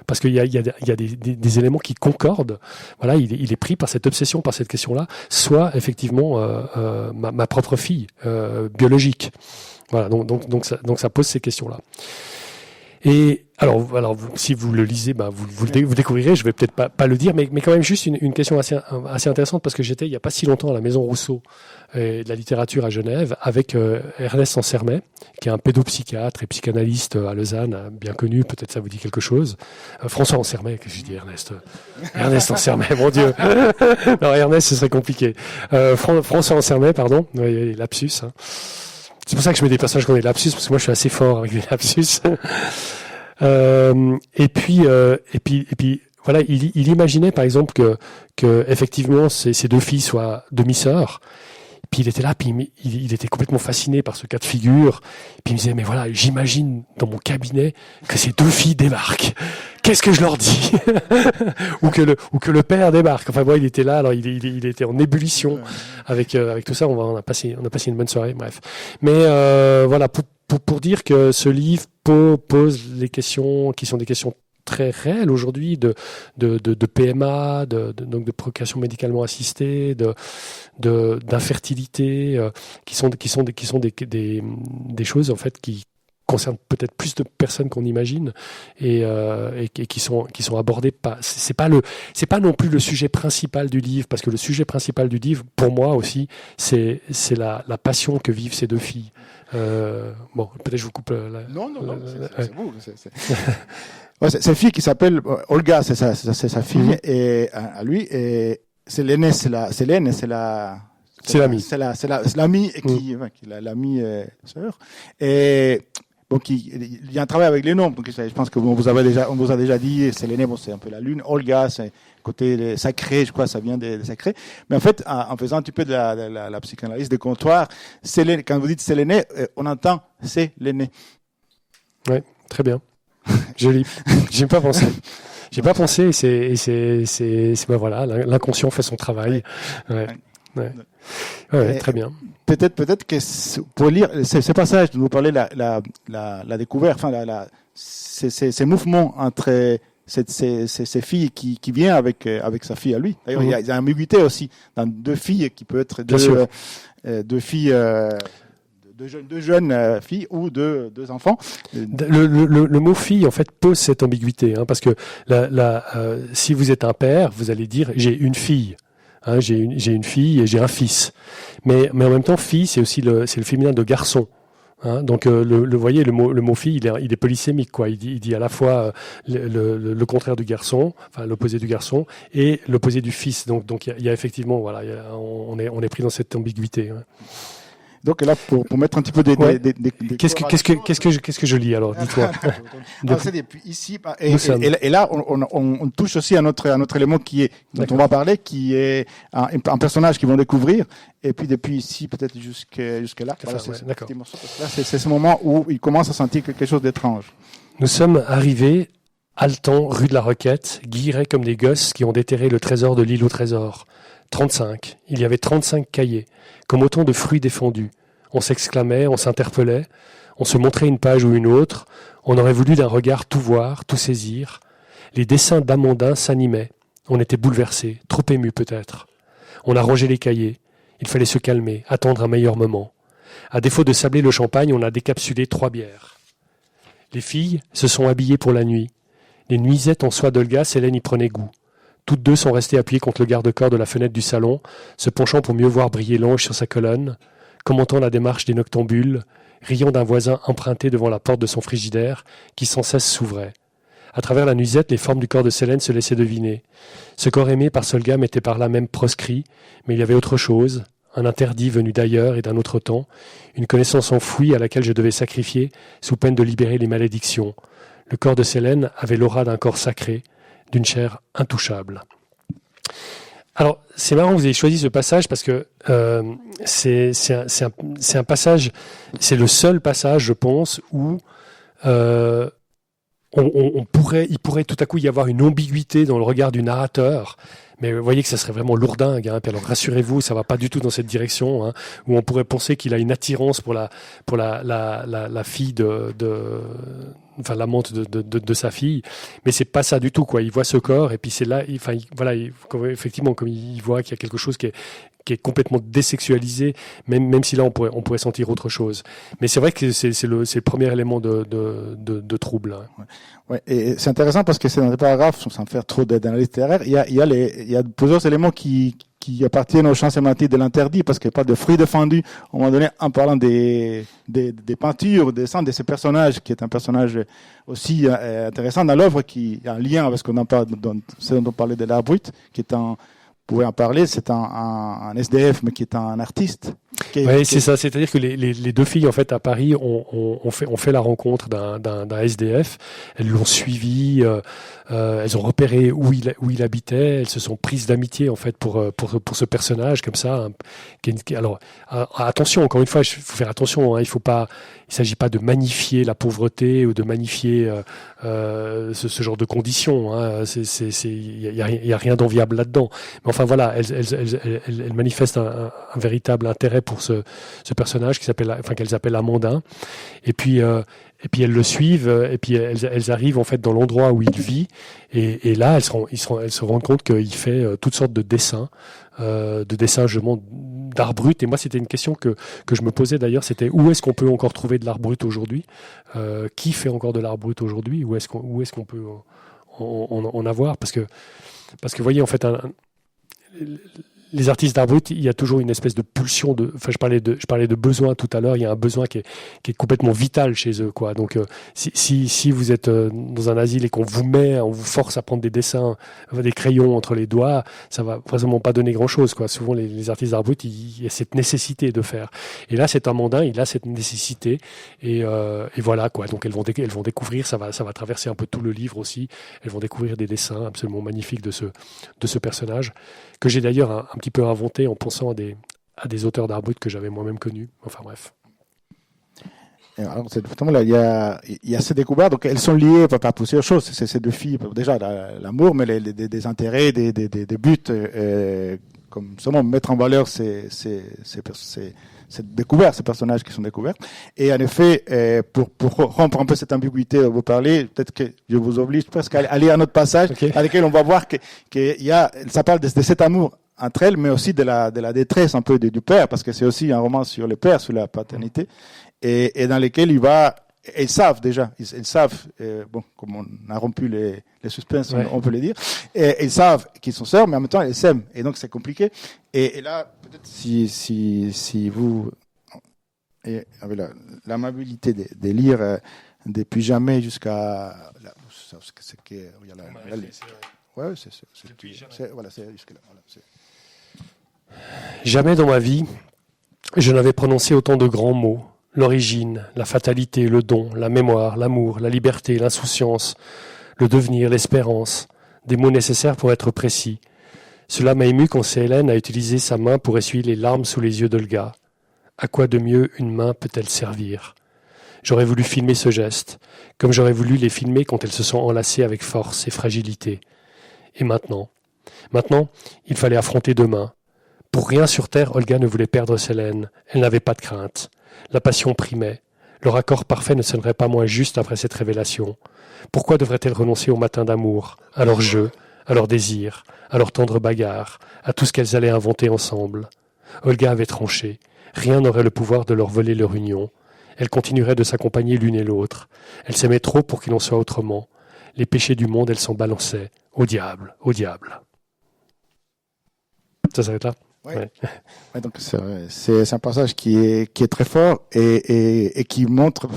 parce qu'il y a des éléments qui concordent. Voilà, il est pris par cette obsession, par cette question-là, soit effectivement ma propre fille biologique. Voilà, donc ça pose ces questions-là. Et alors si vous le lisez, vous découvrirez. Je vais peut-être pas le dire, mais quand même juste une question assez intéressante, parce que j'étais il y a pas si longtemps à la Maison Rousseau de la littérature à Genève avec Ernest Ansermet, qui est un pédopsychiatre et psychanalyste à Lausanne, bien connu. Peut-être ça vous dit quelque chose. François Ansermet, qu'est-ce que je dis, Ernest Ansermet, mon Dieu. Non, Ernest, ce serait compliqué. François Ansermet, pardon. Oui, lapsus. Hein. C'est pour ça que je mets des personnages qui ont des lapsus, parce que moi je suis assez fort avec les lapsus. Et puis voilà, il imaginait par exemple que effectivement ces deux filles soient demi-sœurs. Puis il était là, puis il était complètement fasciné par ce cas de figure. Puis il me disait, mais voilà, j'imagine dans mon cabinet que ces deux filles débarquent. Qu'est-ce que je leur dis? ou que le père débarque. Enfin bon, il était là, alors il était en ébullition avec tout ça. On a passé une bonne soirée, bref. Mais voilà, pour dire que ce livre pose les questions qui sont des questions très réelles aujourd'hui de PMA, donc de procréation médicalement assistée, d'infertilité, qui sont des choses en fait qui concerne peut-être plus de personnes qu'on imagine et qui sont abordées pas. C'est pas non plus le sujet principal du livre, parce que le sujet principal du livre, pour moi aussi, c'est la passion que vivent ces deux filles. Bon, peut-être je vous coupe. Non, c'est vous. Ouais, c'est une fille qui s'appelle Olga, c'est sa fille, et à lui, et c'est l'aînée, c'est l'amie, qui est l'amie sœur, et donc il y a un travail avec les noms. Donc je pense que on vous a déjà dit, c'est l'aînée, bon, c'est un peu la lune, Olga, c'est côté sacré, je crois, ça vient des sacrés. Mais en fait, en faisant un petit peu de la psychanalyse de comptoir, quand vous dites c'est l'aîné, on entend c'est l'aîné. Ouais, très bien. Joli. J'ai pas pensé. Voilà, l'inconscient fait son travail. Ouais, très bien. Peut-être que pour lire ces passages, vous parlez la découverte, enfin ces mouvements entre ces filles qui vient avec sa fille à lui. D'ailleurs, il y a une ambiguïté aussi dans deux filles qui peut être deux filles. Deux jeunes filles ou deux enfants. Le mot fille en fait pose cette ambiguïté, parce que si vous êtes un père, vous allez dire j'ai une fille, j'ai une fille et j'ai un fils. Mais en même temps, fille c'est aussi le féminin de garçon. Donc voyez le mot fille il est polysémique quoi. Il dit à la fois le contraire du garçon, enfin l'opposé du garçon et l'opposé du fils. Donc il y a effectivement voilà, on est pris dans cette ambiguïté. Donc là, pour mettre un petit peu des qu'est-ce que je lis alors, dis-toi. Ici, et là, on touche aussi à notre élément dont on va parler, qui est un personnage qu'ils vont découvrir. Et puis depuis ici, peut-être jusque là. Voilà, d'accord. Là, c'est ce moment où il commence à sentir quelque chose d'étrange. Nous sommes arrivés, haletants, rue de la Roquette, guillerets comme des gosses qui ont déterré le trésor de l'île au trésor. 35. Il y avait 35 cahiers, comme autant de fruits défendus. On s'exclamait, on s'interpellait, on se montrait une page ou une autre, on aurait voulu d'un regard tout voir, tout saisir. Les dessins d'Amandin s'animaient, on était bouleversés, trop émus peut-être. On a rangé les cahiers, il fallait se calmer, attendre un meilleur moment. À défaut de sabler le champagne, on a décapsulé 3 bières. Les filles se sont habillées pour la nuit. Les nuisettes en soie d'Olga, Hélène y prenait goût. Toutes deux sont restées appuyées contre le garde-corps de la fenêtre du salon, se penchant pour mieux voir briller l'ange sur sa colonne, commentant la démarche des noctambules, riant d'un voisin emprunté devant la porte de son frigidaire, qui sans cesse s'ouvrait. À travers la nuisette, les formes du corps de Célène se laissaient deviner. Ce corps aimé par Solga m'était par là même proscrit, mais il y avait autre chose, un interdit venu d'ailleurs et d'un autre temps, une connaissance enfouie à laquelle je devais sacrifier, sous peine de libérer les malédictions. Le corps de Célène avait l'aura d'un corps sacré, d'une chair intouchable. Alors, c'est marrant que vous ayez choisi ce passage parce que c'est un passage, c'est le seul passage, je pense, où il pourrait tout à coup y avoir une ambiguïté dans le regard du narrateur. Mais vous voyez que ça serait vraiment lourdingue. Puis alors rassurez-vous, ça va pas du tout dans cette direction, où on pourrait penser qu'il a une attirance pour la fille enfin l'amante de sa fille, mais c'est pas ça du tout quoi. Il voit ce corps et puis c'est là, effectivement comme il voit qu'il y a quelque chose qui est complètement désexualisé, même si là on pourrait sentir autre chose. Mais c'est vrai que c'est le premier élément de trouble. Ouais, et c'est intéressant parce que c'est dans les paragraphes, sans faire trop d'analyse littéraire, il y a plusieurs éléments qui appartiennent au champ sémantique de l'interdit, parce qu'il parle de fruits défendus, à un moment donné, en parlant des peintures, des dessins de ces personnages, qui est un personnage aussi intéressant dans l'œuvre, qui a un lien avec ce qu'on en parle, ce dont on parlait de l'art brut, qui est vous pouvez en parler, c'est un SDF, mais qui est un artiste. Oui, c'est ça. C'est-à-dire que les deux filles, en fait, à Paris, ont fait la rencontre d'un SDF. Elles l'ont suivi, elles ont repéré où il habitait. Elles se sont prises d'amitié, en fait, pour ce personnage comme ça. Alors, attention, encore une fois, il faut faire attention. Il s'agit pas de magnifier la pauvreté ou de magnifier ce genre de conditions. Il y a rien d'enviable là-dedans. Mais enfin voilà, elles manifestent un véritable intérêt pour ce personnage qu'elles appellent Amandin. Et puis elles le suivent, et puis elles arrivent en fait dans l'endroit où il vit, et là elles se rendent compte qu'il fait toutes sortes de dessins justement d'art brut. Et moi c'était une question que je me posais d'ailleurs, c'était où est-ce qu'on peut encore trouver de l'art brut aujourd'hui, qui fait encore de l'art brut aujourd'hui, où est-ce qu'on peut en avoir, parce que vous voyez en fait les artistes d'art brut, il y a toujours une espèce de pulsion je parlais de besoin tout à l'heure, il y a un besoin qui est complètement vital chez eux, quoi. Donc si vous êtes dans un asile et on vous force à prendre des dessins, des crayons entre les doigts, ça va vraiment pas donner grand chose, quoi. Souvent les artistes d'art brut, il y a cette nécessité de faire. Et là cet Amandin, il a cette nécessité, et voilà, quoi. Donc elles vont découvrir, ça va traverser un peu tout le livre aussi. Elles vont découvrir des dessins absolument magnifiques de ce personnage, que j'ai d'ailleurs un petit peu inventé en pensant à des auteurs d'art brut que j'avais moi-même connus. Enfin bref. Alors, là, il y a ces découvertes, donc elles sont liées par plusieurs choses. C'est ces deux filles, déjà l'amour, mais des intérêts, des buts, comme seulement mettre en valeur cette découverte, ces personnages qui sont découverts. Et en effet, pour rompre un peu cette ambiguïté dont vous parlez, peut-être que je vous oblige presque à aller à un autre passage, à lequel on va voir ça parle de cet amour entre elles, mais aussi de la détresse un peu du père, parce que c'est aussi un roman sur le père, sur la paternité, et dans lequel ils savent déjà, ils savent, comme on a rompu les suspens, on peut le dire, et ils savent qu'ils sont sœurs, mais en même temps, ils s'aiment, et donc c'est compliqué. Et là, peut-être si vous avez l'amabilité de lire depuis jamais jusqu'à Jamais dans ma vie, je n'avais prononcé autant de grands mots. L'origine, la fatalité, le don, la mémoire, l'amour, la liberté, l'insouciance, le devenir, l'espérance, des mots nécessaires pour être précis. Cela m'a ému quand Hélène a utilisé sa main pour essuyer les larmes sous les yeux d'Olga. À quoi de mieux une main peut-elle servir ? J'aurais voulu filmer ce geste, comme j'aurais voulu les filmer quand elles se sont enlacées avec force et fragilité. Et maintenant, il fallait affronter demain. Pour rien sur terre, Olga ne voulait perdre Hélène. Elle n'avait pas de crainte. La passion primait. Leur accord parfait ne sonnerait pas moins juste après cette révélation. Pourquoi devrait-elle renoncer au matin d'amour, à leur jeu, à leur désir, à leur tendre bagarre, à tout ce qu'elles allaient inventer ensemble ? Olga avait tranché. Rien n'aurait le pouvoir de leur voler leur union. Elles continueraient de s'accompagner l'une et l'autre. Elles s'aimaient trop pour qu'il en soit autrement. Les péchés du monde, elles s'en balançaient. Au diable, au diable. Ça s'arrête là ? Ouais. Donc c'est un passage qui est très fort et qui montre,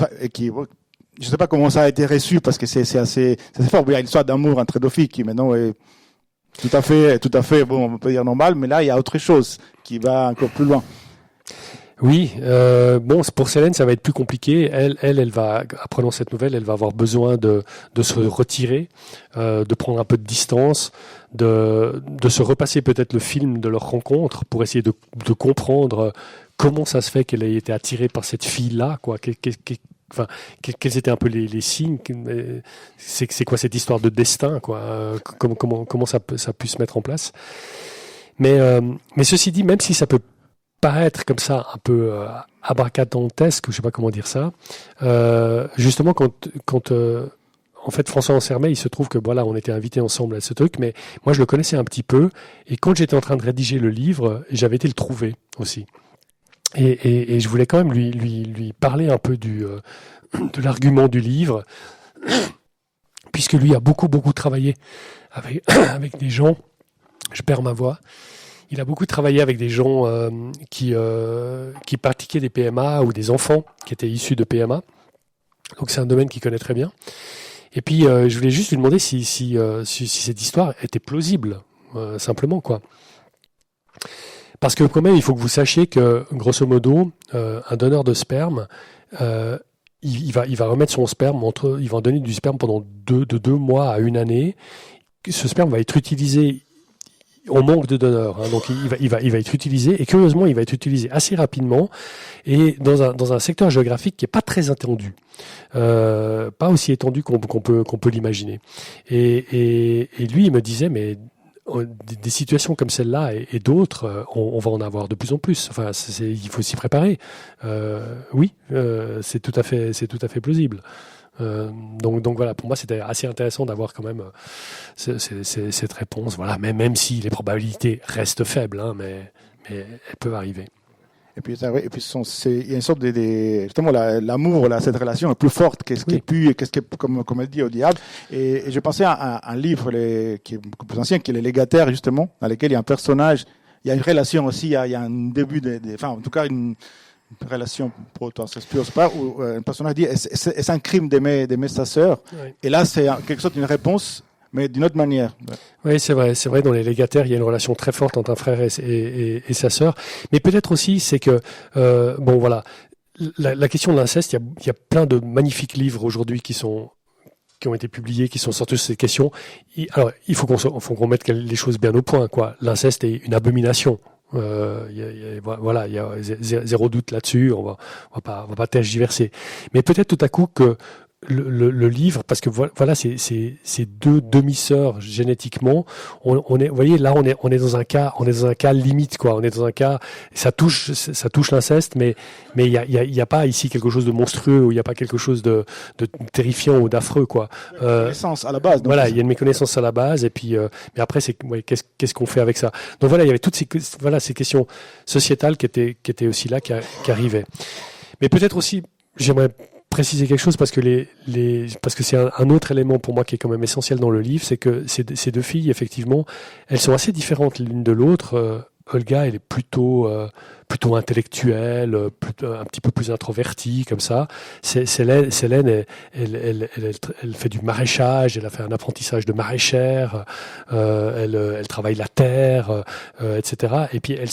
je sais pas comment ça a été reçu, parce que c'est assez fort. Il y a une histoire d'amour entre deux filles qui maintenant est tout à fait, bon, on peut dire normal, mais là il y a autre chose qui va encore plus loin. Oui, pour Hélène, ça va être plus compliqué. Elle va, apprenant cette nouvelle, elle va avoir besoin de se retirer, de prendre un peu de distance, de se repasser peut-être le film de leur rencontre pour essayer de comprendre comment ça se fait qu'elle ait été attirée par cette fille-là, quoi. Quels étaient un peu les signes, c'est quoi cette histoire de destin, quoi. Comment ça a pu se mettre en place. Mais ceci dit, même si ça peut paraître comme ça un peu abracadabrantesque, je sais pas comment dire ça, justement quand en fait François Ansermet, il se trouve que voilà, on était invités ensemble à ce truc, mais moi je le connaissais un petit peu, et quand j'étais en train de rédiger le livre, j'avais été le trouver aussi, et je voulais quand même lui parler un peu de l'argument du livre, puisque lui a beaucoup travaillé avec des gens, je perds ma voix. Il a beaucoup travaillé avec des gens qui pratiquaient des PMA, ou des enfants qui étaient issus de PMA. Donc c'est un domaine qu'il connaît très bien. Et puis je voulais juste lui demander si cette histoire était plausible, simplement, quoi. Parce que quand même, il faut que vous sachiez que, grosso modo, un donneur de sperme, il va remettre son sperme, il va en donner du sperme pendant de 2 mois à 1 année. Ce sperme va être utilisé. On manque de donneurs, hein, donc il va être utilisé, et curieusement il va être utilisé assez rapidement, et dans un secteur géographique qui est pas très étendu, pas aussi étendu qu'on peut l'imaginer. Et lui il me disait, mais des situations comme celle-là et d'autres, on va en avoir de plus en plus. Enfin, il faut s'y préparer. Oui, c'est tout à fait plausible. Donc voilà, pour moi c'était assez intéressant d'avoir quand même cette réponse. Voilà, même si les probabilités restent faibles, hein, mais elles peuvent arriver. Et puis, il y a une sorte justement, l'amour, cette relation est plus forte qu'est-ce qui est plus, comme elle dit, au diable. Et je pensais à un livre qui est beaucoup plus ancien, qui est Les Légataires, justement, dans lequel il y a un personnage, il y a une relation aussi, il y a un début enfin, en tout cas, une relation proto-incestueuse, où un personnage dit, est-ce un crime d'aimer sa sœur? Oui. Et là, c'est quelque sorte d'une réponse, mais d'une autre manière. Oui, c'est vrai. Dans les légataires, il y a une relation très forte entre un frère et sa sœur. Mais peut-être aussi, c'est que, voilà, la question de l'inceste, il y a plein de magnifiques livres aujourd'hui qui ont été publiés, qui sont sortis sur ces questions. Alors, il faut qu'on mette les choses bien au point, quoi. L'inceste est une abomination. Il y a zéro doute là-dessus. On va pas tergiverser. Mais peut-être tout à coup que le livre, parce que voilà, c'est deux demi-sœurs génétiquement. Vous voyez, là, on est dans un cas limite, quoi. On est dans un cas, ça touche l'inceste, mais il y a pas ici quelque chose de monstrueux, ou il y a pas quelque chose de terrifiant ou d'affreux, quoi. Il y a une méconnaissance à la base. Voilà, il y a une méconnaissance à la base, et puis, mais après, qu'est-ce qu'on fait avec ça? Donc voilà, il y avait toutes ces questions sociétales qui étaient aussi là, qui arrivaient. Mais peut-être aussi, j'aimerais préciser quelque chose parce que parce que c'est un autre élément pour moi qui est quand même essentiel dans le livre, c'est que ces deux filles, effectivement, elles sont assez différentes l'une de l'autre. Olga, elle est plutôt intellectuelle, un petit peu plus introvertie comme ça. Célène, elle fait du maraîchage, elle a fait un apprentissage de maraîchère, elle travaille la terre, etc. Et puis elle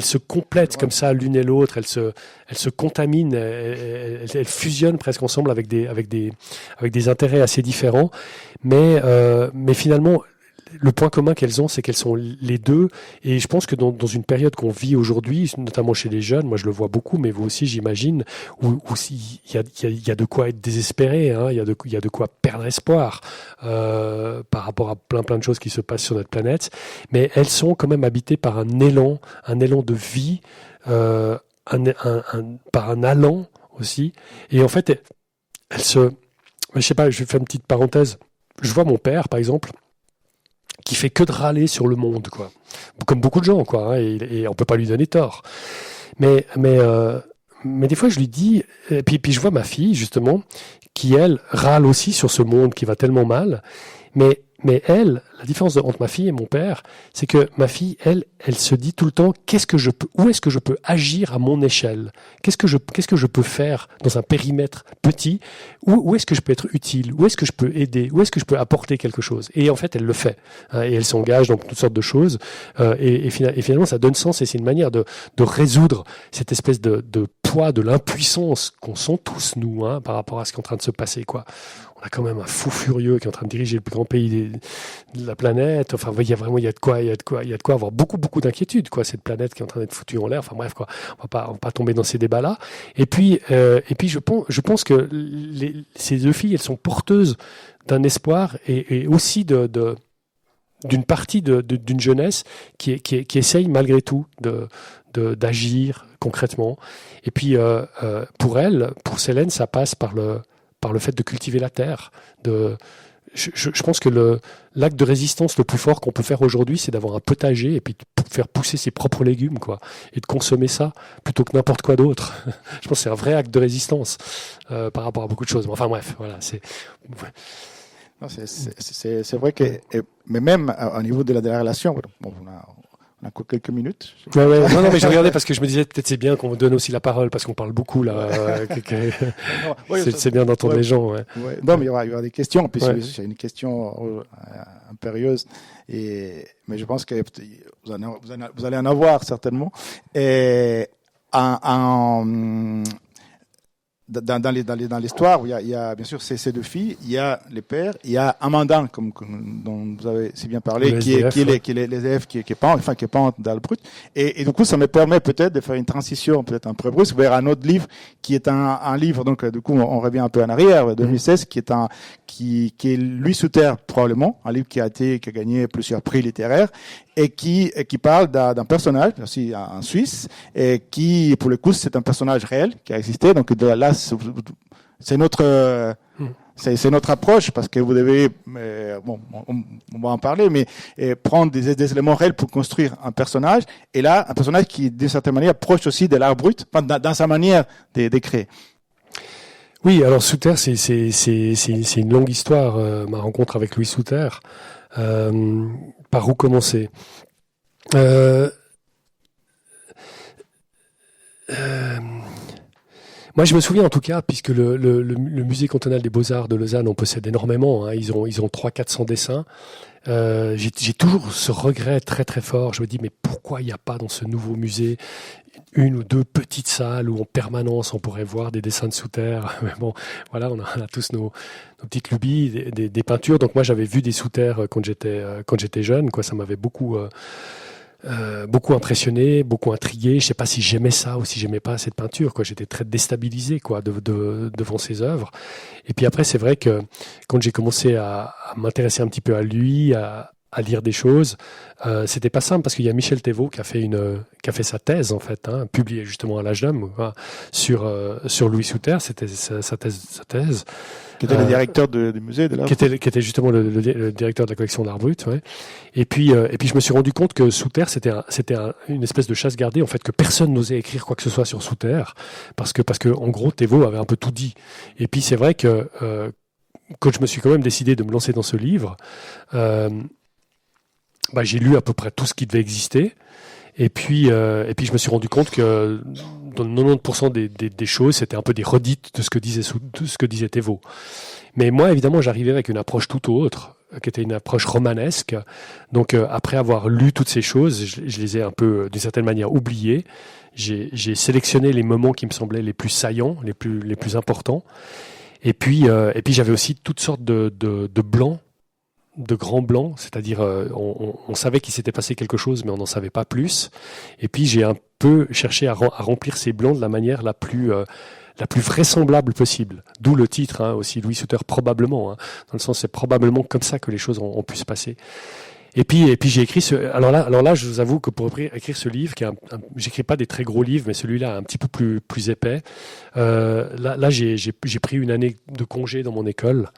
se complètent comme ça l'une et l'autre, elles se contaminent, elles fusionnent presque ensemble avec des intérêts assez différents, mais finalement le point commun qu'elles ont, c'est qu'elles sont les deux, et je pense que dans une période qu'on vit aujourd'hui, notamment chez les jeunes, moi je le vois beaucoup, mais vous aussi j'imagine, où il y a de quoi être désespéré, hein, il y a de quoi perdre espoir par rapport à plein de choses qui se passent sur notre planète, mais elles sont quand même habitées par un élan de vie, par un allant aussi, et en fait je sais pas, je vais faire une petite parenthèse, je vois mon père par exemple, qui fait que de râler sur le monde, quoi. Comme beaucoup de gens, quoi, hein, et on peut pas lui donner tort. Mais des fois, je lui dis, et puis je vois ma fille, justement, qui, elle, râle aussi sur ce monde qui va tellement mal, mais elle, la différence entre ma fille et mon père, c'est que ma fille, elle se dit tout le temps, où est-ce que je peux agir à mon échelle? Qu'est-ce que je peux faire dans un périmètre petit? Où est-ce que je peux être utile? Où est-ce que je peux aider? Où est-ce que je peux apporter quelque chose? Et en fait, elle le fait. Hein, et elle s'engage dans toutes sortes de choses. Et finalement, ça donne sens et c'est une manière de résoudre cette espèce de poids, de l'impuissance qu'on sent tous, nous, hein, par rapport à ce qui est en train de se passer, quoi. On a quand même un fou furieux qui est en train de diriger le plus grand pays de la planète. Enfin, il y a de quoi avoir beaucoup d'inquiétude, quoi. Cette planète qui est en train d'être foutue en l'air. Enfin bref, quoi. On va pas tomber dans ces débats-là. Et puis je pense que ces deux filles, elles sont porteuses d'un espoir et aussi d'une partie d'une jeunesse qui essaye malgré tout d'agir concrètement. Et puis pour Célène, ça passe par le fait de cultiver la terre. Je pense que l'acte de résistance le plus fort qu'on peut faire aujourd'hui, c'est d'avoir un potager et puis de faire pousser ses propres légumes, quoi, et de consommer ça plutôt que n'importe quoi d'autre. Je pense que c'est un vrai acte de résistance par rapport à beaucoup de choses. Mais enfin bref, voilà. C'est vrai que, mais même au niveau de la relation, bon, on a encore quelques minutes. Ouais. Non, mais je regardais parce que je me disais peut-être c'est bien qu'on vous donne aussi la parole parce qu'on parle beaucoup là. C'est bien d'entendre les gens. Ouais. Ouais. Non, mais il y aura des questions. Puis c'est une question impérieuse. Mais je pense que vous allez en avoir certainement. Et dans l'histoire, où il y a bien sûr ces deux filles, il y a les pères, il y a Amanda, dont vous avez si bien parlé, qui est les élèves qui est pas dans le brut. Et du coup, ça me permet peut-être de faire une transition, peut-être un peu brusque, vers un autre livre, qui est un livre, donc, du coup, on revient un peu en arrière, 2016, qui est Louis Souter, probablement, un livre qui a gagné plusieurs prix littéraires, et qui parle d'un personnage, aussi en Suisse, et qui, pour le coup, c'est un personnage réel, qui a existé, donc, là, c'est notre approche, parce que vous devez, on va en parler, mais prendre des éléments réels pour construire un personnage, et là, un personnage qui, d'une certaine manière, proche aussi de l'art brut, dans sa manière d'écrire. Oui, alors Souter, c'est une longue histoire, ma rencontre avec Louis Souter. Par où commencer? Moi, je me souviens en tout cas, puisque le musée cantonal des Beaux-Arts de Lausanne en possède énormément. Ils ont 300-400 dessins. J'ai toujours ce regret très très fort. Je me dis, mais pourquoi il n'y a pas dans ce nouveau musée une ou deux petites salles où en permanence on pourrait voir des dessins de Souter? Mais bon, voilà, on a tous nos petites lubies, des peintures. Donc moi, j'avais vu des Souter quand j'étais jeune. Ça m'avait beaucoup impressionné, beaucoup intrigué. Je sais pas si j'aimais ça ou si j'aimais pas cette peinture. J'étais très déstabilisé devant ses œuvres. Et puis après, c'est vrai que quand j'ai commencé à m'intéresser un petit peu à lui, à lire des choses, c'était pas simple parce qu'il y a Michel Thévaux qui a fait sa thèse en fait, publiée justement à l'âge d'homme sur Louis Souter. C'était sa thèse. Qui était le directeur du musée de l'art. Qui était justement le directeur de la collection d'art brut, ouais. Et puis je me suis rendu compte que Souter c'était une espèce de chasse gardée en fait, que personne n'osait écrire quoi que ce soit sur Souter parce que en gros Thévaux avait un peu tout dit. Et puis c'est vrai que quand je me suis quand même décidé de me lancer dans ce livre, j'ai lu à peu près tout ce qui devait exister. Et puis je me suis rendu compte que dans 90% des choses, c'était un peu des redites de ce que disait Thévaux. Mais moi, évidemment, j'arrivais avec une approche tout autre, qui était une approche romanesque. Donc, après avoir lu toutes ces choses, je les ai un peu, d'une certaine manière, oubliées. J'ai sélectionné les moments qui me semblaient les plus saillants, les plus importants. Et puis j'avais aussi toutes sortes de blancs, de grands blancs, c'est-à-dire on savait qu'il s'était passé quelque chose, mais on n'en savait pas plus. Et puis j'ai un peu cherché à remplir ces blancs de la manière la plus vraisemblable possible. D'où le titre, aussi Louis Souter, probablement. Dans le sens, c'est probablement comme ça que les choses ont pu se passer. Et puis j'ai écrit alors là, je vous avoue que pour écrire ce livre, j'écris pas des très gros livres, mais celui-là un petit peu plus épais. Là, j'ai pris une année de congé dans mon école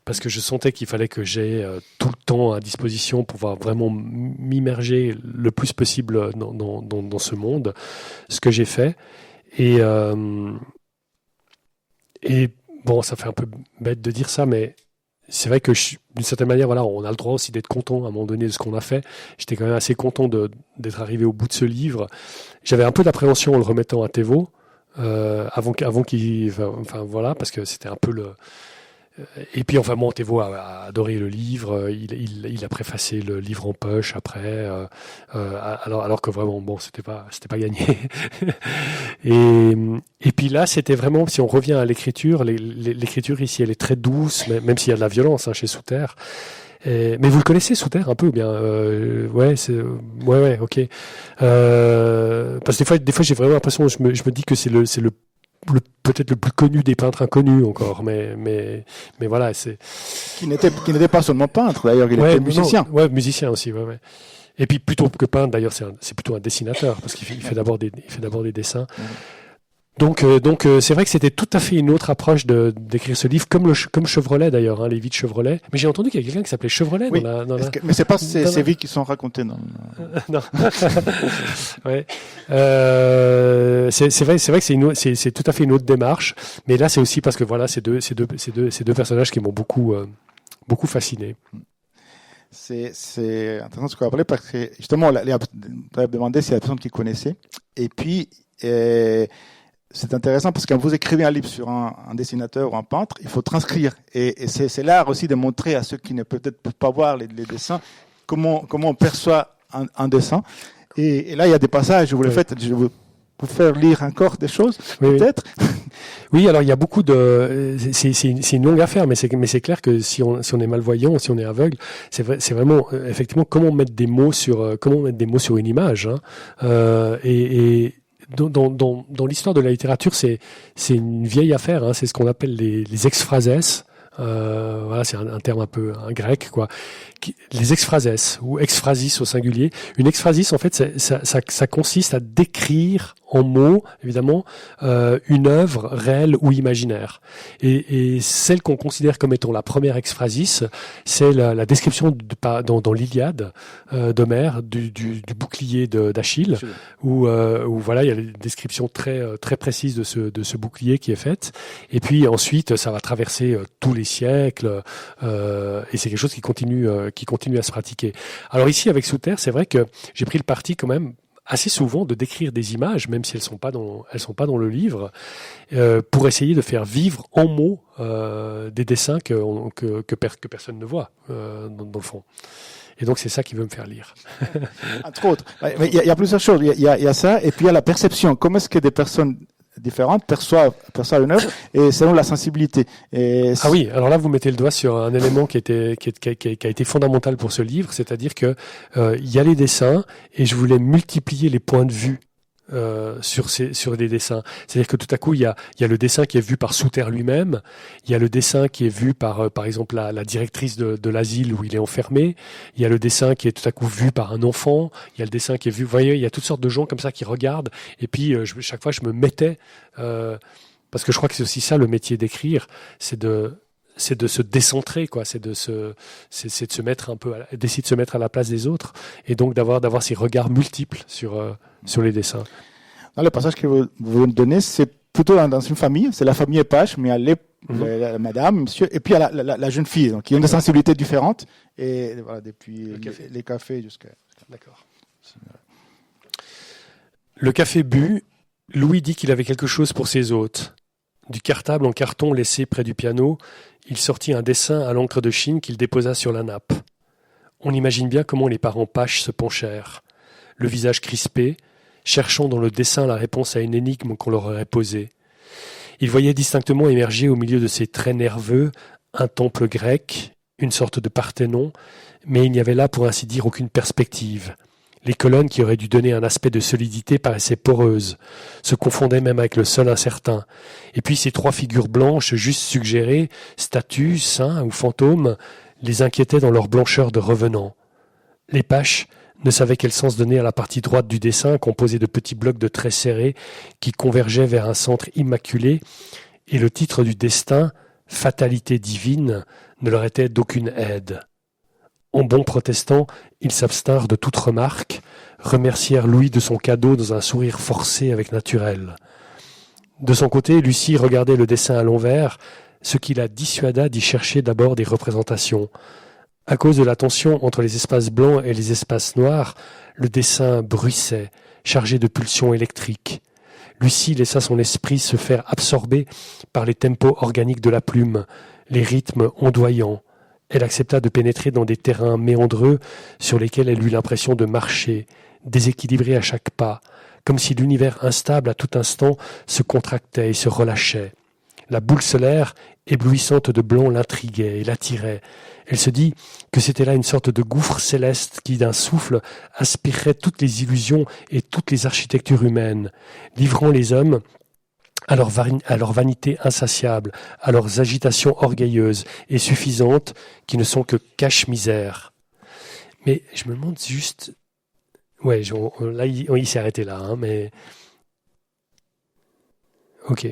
parce que je sentais qu'il fallait que j'aie tout le temps à disposition pour pouvoir vraiment m'immerger le plus possible dans ce monde. Ce que j'ai fait. Et bon, ça fait un peu bête de dire ça, mais c'est vrai que d'une certaine manière, voilà, on a le droit aussi d'être content à un moment donné de ce qu'on a fait. J'étais quand même assez content d'être arrivé au bout de ce livre. J'avais un peu d'appréhension en le remettant à Thévaux, avant qu'il, enfin voilà, parce que c'était un peu le. Et puis enfin bon, Thévaux a adoré le livre. Il a préfacé le livre en poche après, alors que vraiment bon, c'était pas gagné. Et puis là, c'était vraiment, si on revient à l'écriture, l'écriture ici, elle est très douce, même s'il y a de la violence chez Souter. Mais vous le connaissez, Souter, un peu ou bien ouais, ok. Parce que des fois, j'ai vraiment l'impression, je me dis que c'est le peut-être le plus connu des peintres inconnus encore, mais voilà, c'est qui n'était pas seulement peintre d'ailleurs, il était musicien. Musicien aussi, ouais. Et puis plutôt que peintre d'ailleurs, c'est plutôt un dessinateur parce qu'il fait d'abord des dessins. Donc c'est vrai que c'était tout à fait une autre approche d'écrire ce livre, comme Chevrolet d'ailleurs, les vies de Chevrolet. Mais j'ai entendu qu'il y a quelqu'un qui s'appelait Chevrolet. Oui. Mais c'est pas ces vies qui sont racontées dans. Non. Ouais. C'est vrai que c'est tout à fait une autre démarche. Mais là, c'est aussi parce que voilà, ces deux personnages qui m'ont beaucoup fasciné. C'est intéressant ce qu'on a parlé parce que justement, on a demandé s'il y a des personnes qui connaissaient. Et puis. C'est intéressant parce que quand vous écrivez un livre sur un dessinateur ou un peintre, il faut transcrire. Et c'est l'art aussi de montrer à ceux qui ne peut-être peuvent pas voir les dessins comment on perçoit un dessin. Et là, il y a des passages où vous le faites. Je vais vous vous faire lire encore des choses, oui, peut-être. Oui, alors il y a beaucoup de. C'est une longue affaire, mais c'est clair que si on est malvoyant, si on est aveugle, c'est vraiment effectivement comment mettre des mots sur une image. Hein. Et dans l'histoire de la littérature, c'est une vieille affaire. Hein, c'est ce qu'on appelle les exphrases. Voilà, c'est un terme un grec, quoi. Les exphrases ou exphrasis au singulier. Une exphrasis, en fait, ça consiste à décrire en mots, évidemment, une œuvre réelle ou imaginaire. Et celle qu'on considère comme étant la première exphrasis, c'est la description dans l'Iliade d'Homère du bouclier d'Achille, où voilà, il y a une description très très précise de ce bouclier qui est faite. Et puis ensuite, ça va traverser tous les siècles, et c'est quelque chose qui continue à se pratiquer. Alors ici, avec Sous Terre, c'est vrai que j'ai pris le parti quand même assez souvent de décrire des images, même si elles sont pas dans le livre, pour essayer de faire vivre en mots des dessins que personne ne voit dans le fond. Et donc c'est ça qui veut me faire lire. Entre autres, il y a plusieurs choses. Il y a ça, et puis il y a la perception. Comment est-ce que des personnes différentes perçoivent une œuvre, et selon la sensibilité. Ah oui, alors là vous mettez le doigt sur un élément qui a été fondamental pour ce livre, c'est-à-dire que il y a les dessins et je voulais multiplier les points de vue sur les dessins. C'est-à-dire que tout à coup il y a le dessin qui est vu par Sous Terre lui-même, il y a le dessin qui est vu par exemple la directrice de l'asile où il est enfermé, il y a le dessin qui est tout à coup vu par un enfant, il y a le dessin qui est vu, vous voyez, il y a toutes sortes de gens comme ça qui regardent, et puis chaque fois je me mettais parce que je crois que c'est aussi ça le métier d'écrire, c'est de se décentrer, quoi. C'est de se mettre un peu, d'essayer de se mettre à la place des autres, et donc d'avoir ces regards multiples sur les dessins. Dans le passage que vous nous donnez, c'est plutôt dans une famille, c'est la famille Epache, mais il y a la madame, monsieur, et puis il y a la jeune fille, donc qui ont des sensibilités différentes, et voilà, depuis les cafés jusqu'à. D'accord. Le café bu, Louis dit qu'il avait quelque chose pour ses hôtes. Du cartable en carton laissé près du piano, il sortit un dessin à l'encre de Chine qu'il déposa sur la nappe. On imagine bien comment les parents Pache se penchèrent, le visage crispé, cherchant dans le dessin la réponse à une énigme qu'on leur aurait posée. Ils voyaient distinctement émerger au milieu de ces traits nerveux un temple grec, une sorte de Parthénon, mais il n'y avait là pour ainsi dire aucune perspective. Les colonnes qui auraient dû donner un aspect de solidité paraissaient poreuses, se confondaient même avec le sol incertain. Et puis ces trois figures blanches juste suggérées, statues, saints ou fantômes, les inquiétaient dans leur blancheur de revenants. Les Pache ne savaient quel sens donner à la partie droite du dessin, composée de petits blocs de traits serrés qui convergeaient vers un centre immaculé, et le titre du destin, « Fatalité divine », ne leur était d'aucune aide. En bons protestants, ils s'abstinrent de toute remarque, remercièrent Louis de son cadeau dans un sourire forcé avec naturel. De son côté, Lucie regardait le dessin à l'envers, ce qui la dissuada d'y chercher d'abord des représentations. À cause de la tension entre les espaces blancs et les espaces noirs, le dessin bruissait, chargé de pulsions électriques. Lucie laissa son esprit se faire absorber par les tempos organiques de la plume, les rythmes ondoyants. Elle accepta de pénétrer dans des terrains méandreux sur lesquels elle eut l'impression de marcher, déséquilibrée à chaque pas, comme si l'univers instable à tout instant se contractait et se relâchait. La boule solaire, éblouissante de blanc, l'intriguait et l'attirait. Elle se dit que c'était là une sorte de gouffre céleste qui, d'un souffle, aspirerait toutes les illusions et toutes les architectures humaines, livrant les hommes à leur vanité insatiable, à leurs agitations orgueilleuses et suffisantes qui ne sont que cache-misère. Mais je me demande juste... Ouais, là, il s'est arrêté là, hein, mais... Ok.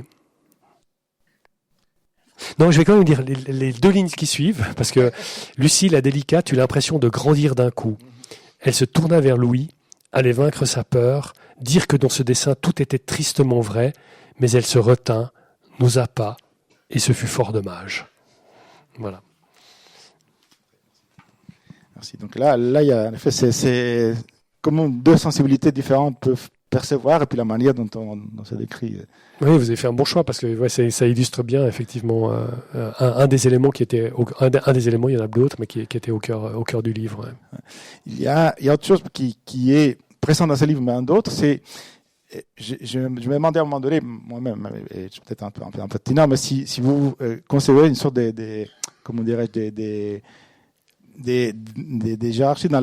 Non, je vais quand même dire les deux lignes qui suivent, parce que Lucie, la délicate, eut l'impression de grandir d'un coup. Elle se tourna vers Louis, allait vaincre sa peur, dire que dans ce dessin tout était tristement vrai, mais elle se retint, n'osa pas, et ce fut fort dommage. Voilà. Merci. Donc là, il y a, en effet, c'est comment deux sensibilités différentes peuvent percevoir, et puis la manière dont c'est décrit. Oui, vous avez fait un bon choix, parce que ça illustre bien, effectivement, un des éléments qui était... Un des éléments, il y en a d'autres, mais qui était au cœur du livre. Ouais. Il y a autre chose qui est présent dans ce livre, mais un d'autre, c'est je me demandais à un moment donné, moi-même, et je suis peut-être un peu tinant, mais si vous concevez une sorte comment dirais-je, des hiérarchies du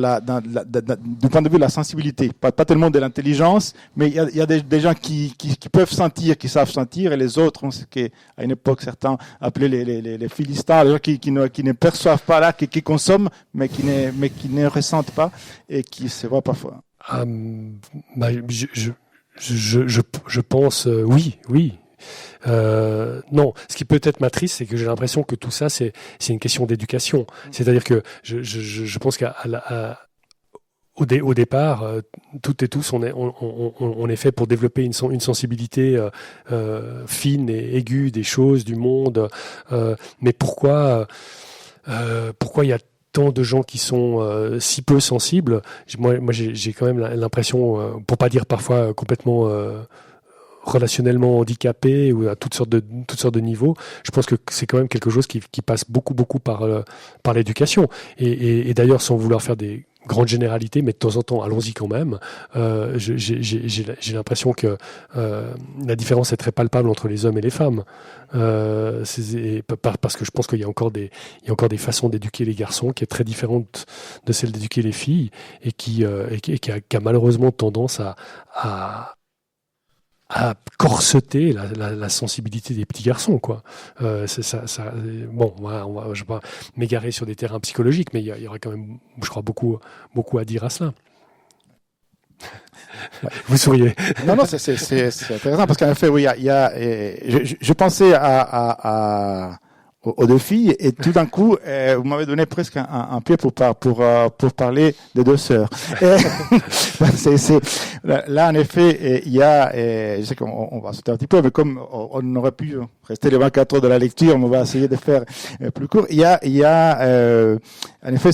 point de vue de la sensibilité, pas tellement de l'intelligence, mais il y a des gens qui peuvent sentir, qui savent sentir, et les autres, ce qu'à une époque certains appelaient les Philistins, les gens qui ne perçoivent pas là, qui consomment, mais qui ne ressentent pas et qui se voient parfois. Je pense oui. Non, ce qui peut être m'attriste, c'est que j'ai l'impression que tout ça, c'est une question d'éducation. C'est-à-dire que je pense au départ, toutes et tous, on est fait pour développer une sensibilité fine et aiguë des choses, du monde. Mais pourquoi il y a tant de gens qui sont si peu sensibles? Moi, j'ai quand même l'impression, pour pas dire parfois complètement relationnellement handicapés ou à toutes sortes de niveaux. Je pense que c'est quand même quelque chose qui passe beaucoup par l'éducation. Et d'ailleurs, sans vouloir faire des grandes généralités, mais de temps en temps, allons-y quand même. J'ai l'impression que la différence est très palpable entre les hommes et les femmes. Parce que je pense qu'il y a encore des façons d'éduquer les garçons qui est très différente de celle d'éduquer les filles et qui a malheureusement tendance à corseter la sensibilité des petits garçons, quoi. Bon, je vais pas m'égarer sur des terrains psychologiques, mais il y aurait quand même, je crois, beaucoup à dire à cela. Vous souriez. Non, c'est intéressant parce qu'en effet, oui, je pensais aux deux filles et tout d'un coup, vous m'avez donné presque un pied pour parler des deux sœurs. Là, en effet, il y a, je sais qu'on va sauter un petit peu, mais comme on aurait pu rester les 24 heures de la lecture, on va essayer de faire plus court. Il y a en effet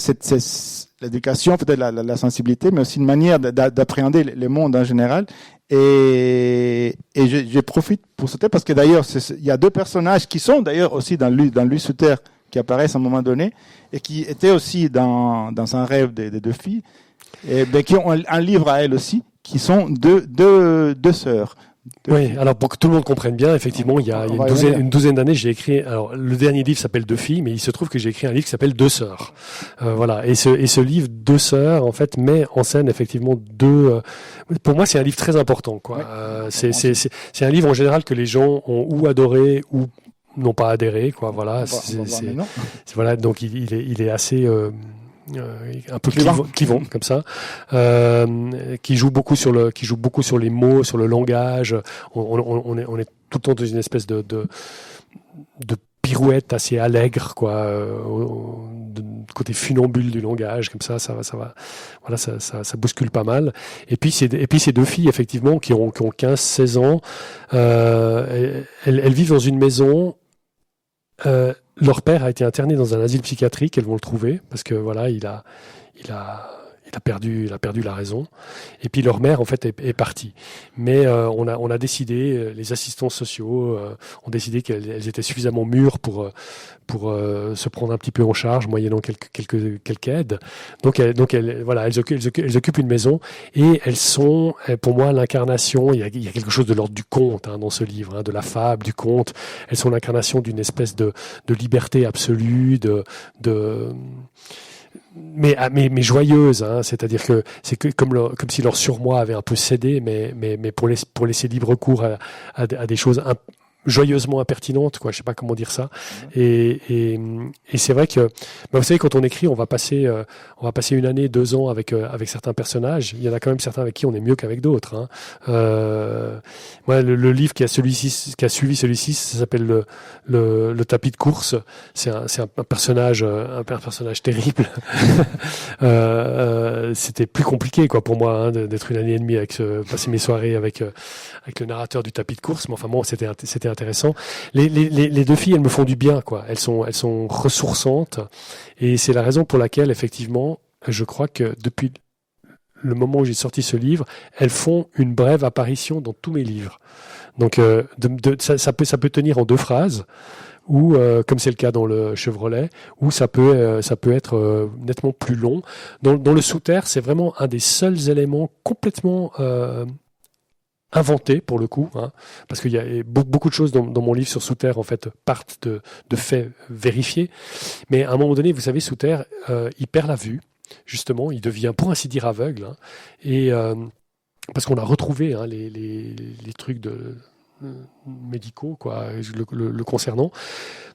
l'éducation, peut-être la sensibilité, mais aussi une manière d'appréhender le monde en général. Et je profite pour sauter parce que d'ailleurs, il y a deux personnages qui sont d'ailleurs aussi dans Lui sous terre, qui apparaissent à un moment donné, et qui étaient aussi dans un rêve des deux filles, et qui ont un livre à elles aussi, qui sont deux sœurs. Oui, alors pour que tout le monde comprenne bien, effectivement, il y a une douzaine d'années, j'ai écrit. Alors le dernier livre s'appelle Deux filles, mais il se trouve que j'ai écrit un livre qui s'appelle Deux sœurs. Voilà, et ce livre Deux sœurs, en fait, met en scène effectivement deux. Pour moi, c'est un livre très important, quoi. Ouais. C'est un livre en général que les gens ont ou adoré ou n'ont pas adhéré, quoi. Voilà, voilà. Donc il est assez. Un peu clivant comme ça, qui joue beaucoup sur les mots, sur le langage. On est tout le temps dans une espèce de pirouette assez allègre, quoi, côté funambule du langage, comme ça va, voilà, ça bouscule pas mal. Et puis ces deux filles, effectivement, qui ont 15-16 ans, elles vivent dans une maison. Leur père a été interné dans un asile psychiatrique, elles vont le trouver, parce que voilà, il a perdu la raison. Et puis leur mère, en fait, est partie. Mais on a décidé, les assistants sociaux ont décidé qu'elles étaient suffisamment mûres pour se prendre un petit peu en charge, moyennant quelques aides. Donc elles occupent une maison et elles sont, pour moi, l'incarnation. Il y a quelque chose de l'ordre du conte dans ce livre, de la fable, du conte. Elles sont l'incarnation d'une espèce de liberté absolue, mais joyeuse, c'est-à-dire que c'est comme si leur surmoi avait un peu cédé, mais pour laisser libre cours à des choses joyeusement impertinentes, quoi. Je sais pas comment dire ça. Et c'est vrai que, vous savez, quand on écrit, on va passer 1 année, 2 ans avec certains personnages. Il y en a quand même certains avec qui on est mieux qu'avec d'autres. Moi, le livre qui a suivi celui-ci, ça s'appelle le tapis de course. C'est un personnage terrible. C'était plus compliqué, quoi, pour moi, d'être 1 année et demie passer mes soirées avec le narrateur du tapis de course. Mais enfin bon, c'était intéressant. Les deux filles, elles me font du bien, quoi. Elles sont ressourçantes, et c'est la raison pour laquelle, effectivement, je crois que depuis le moment où j'ai sorti ce livre, elles font une brève apparition dans tous mes livres. Donc ça peut tenir en 2 phrases, ou comme c'est le cas dans le Chevrolet, ou ça peut être nettement plus long. Dans le Sous-Terre, c'est vraiment un des seuls éléments complètement inventé pour le coup, hein, parce qu'il y a beaucoup de choses dans mon livre sur Sous Terre en fait partent de faits vérifiés, mais à un moment donné, vous savez, Sous Terre, il perd la vue, justement, il devient pour ainsi dire aveugle, hein, et parce qu'on a retrouvé hein, les trucs médicaux quoi, le concernant,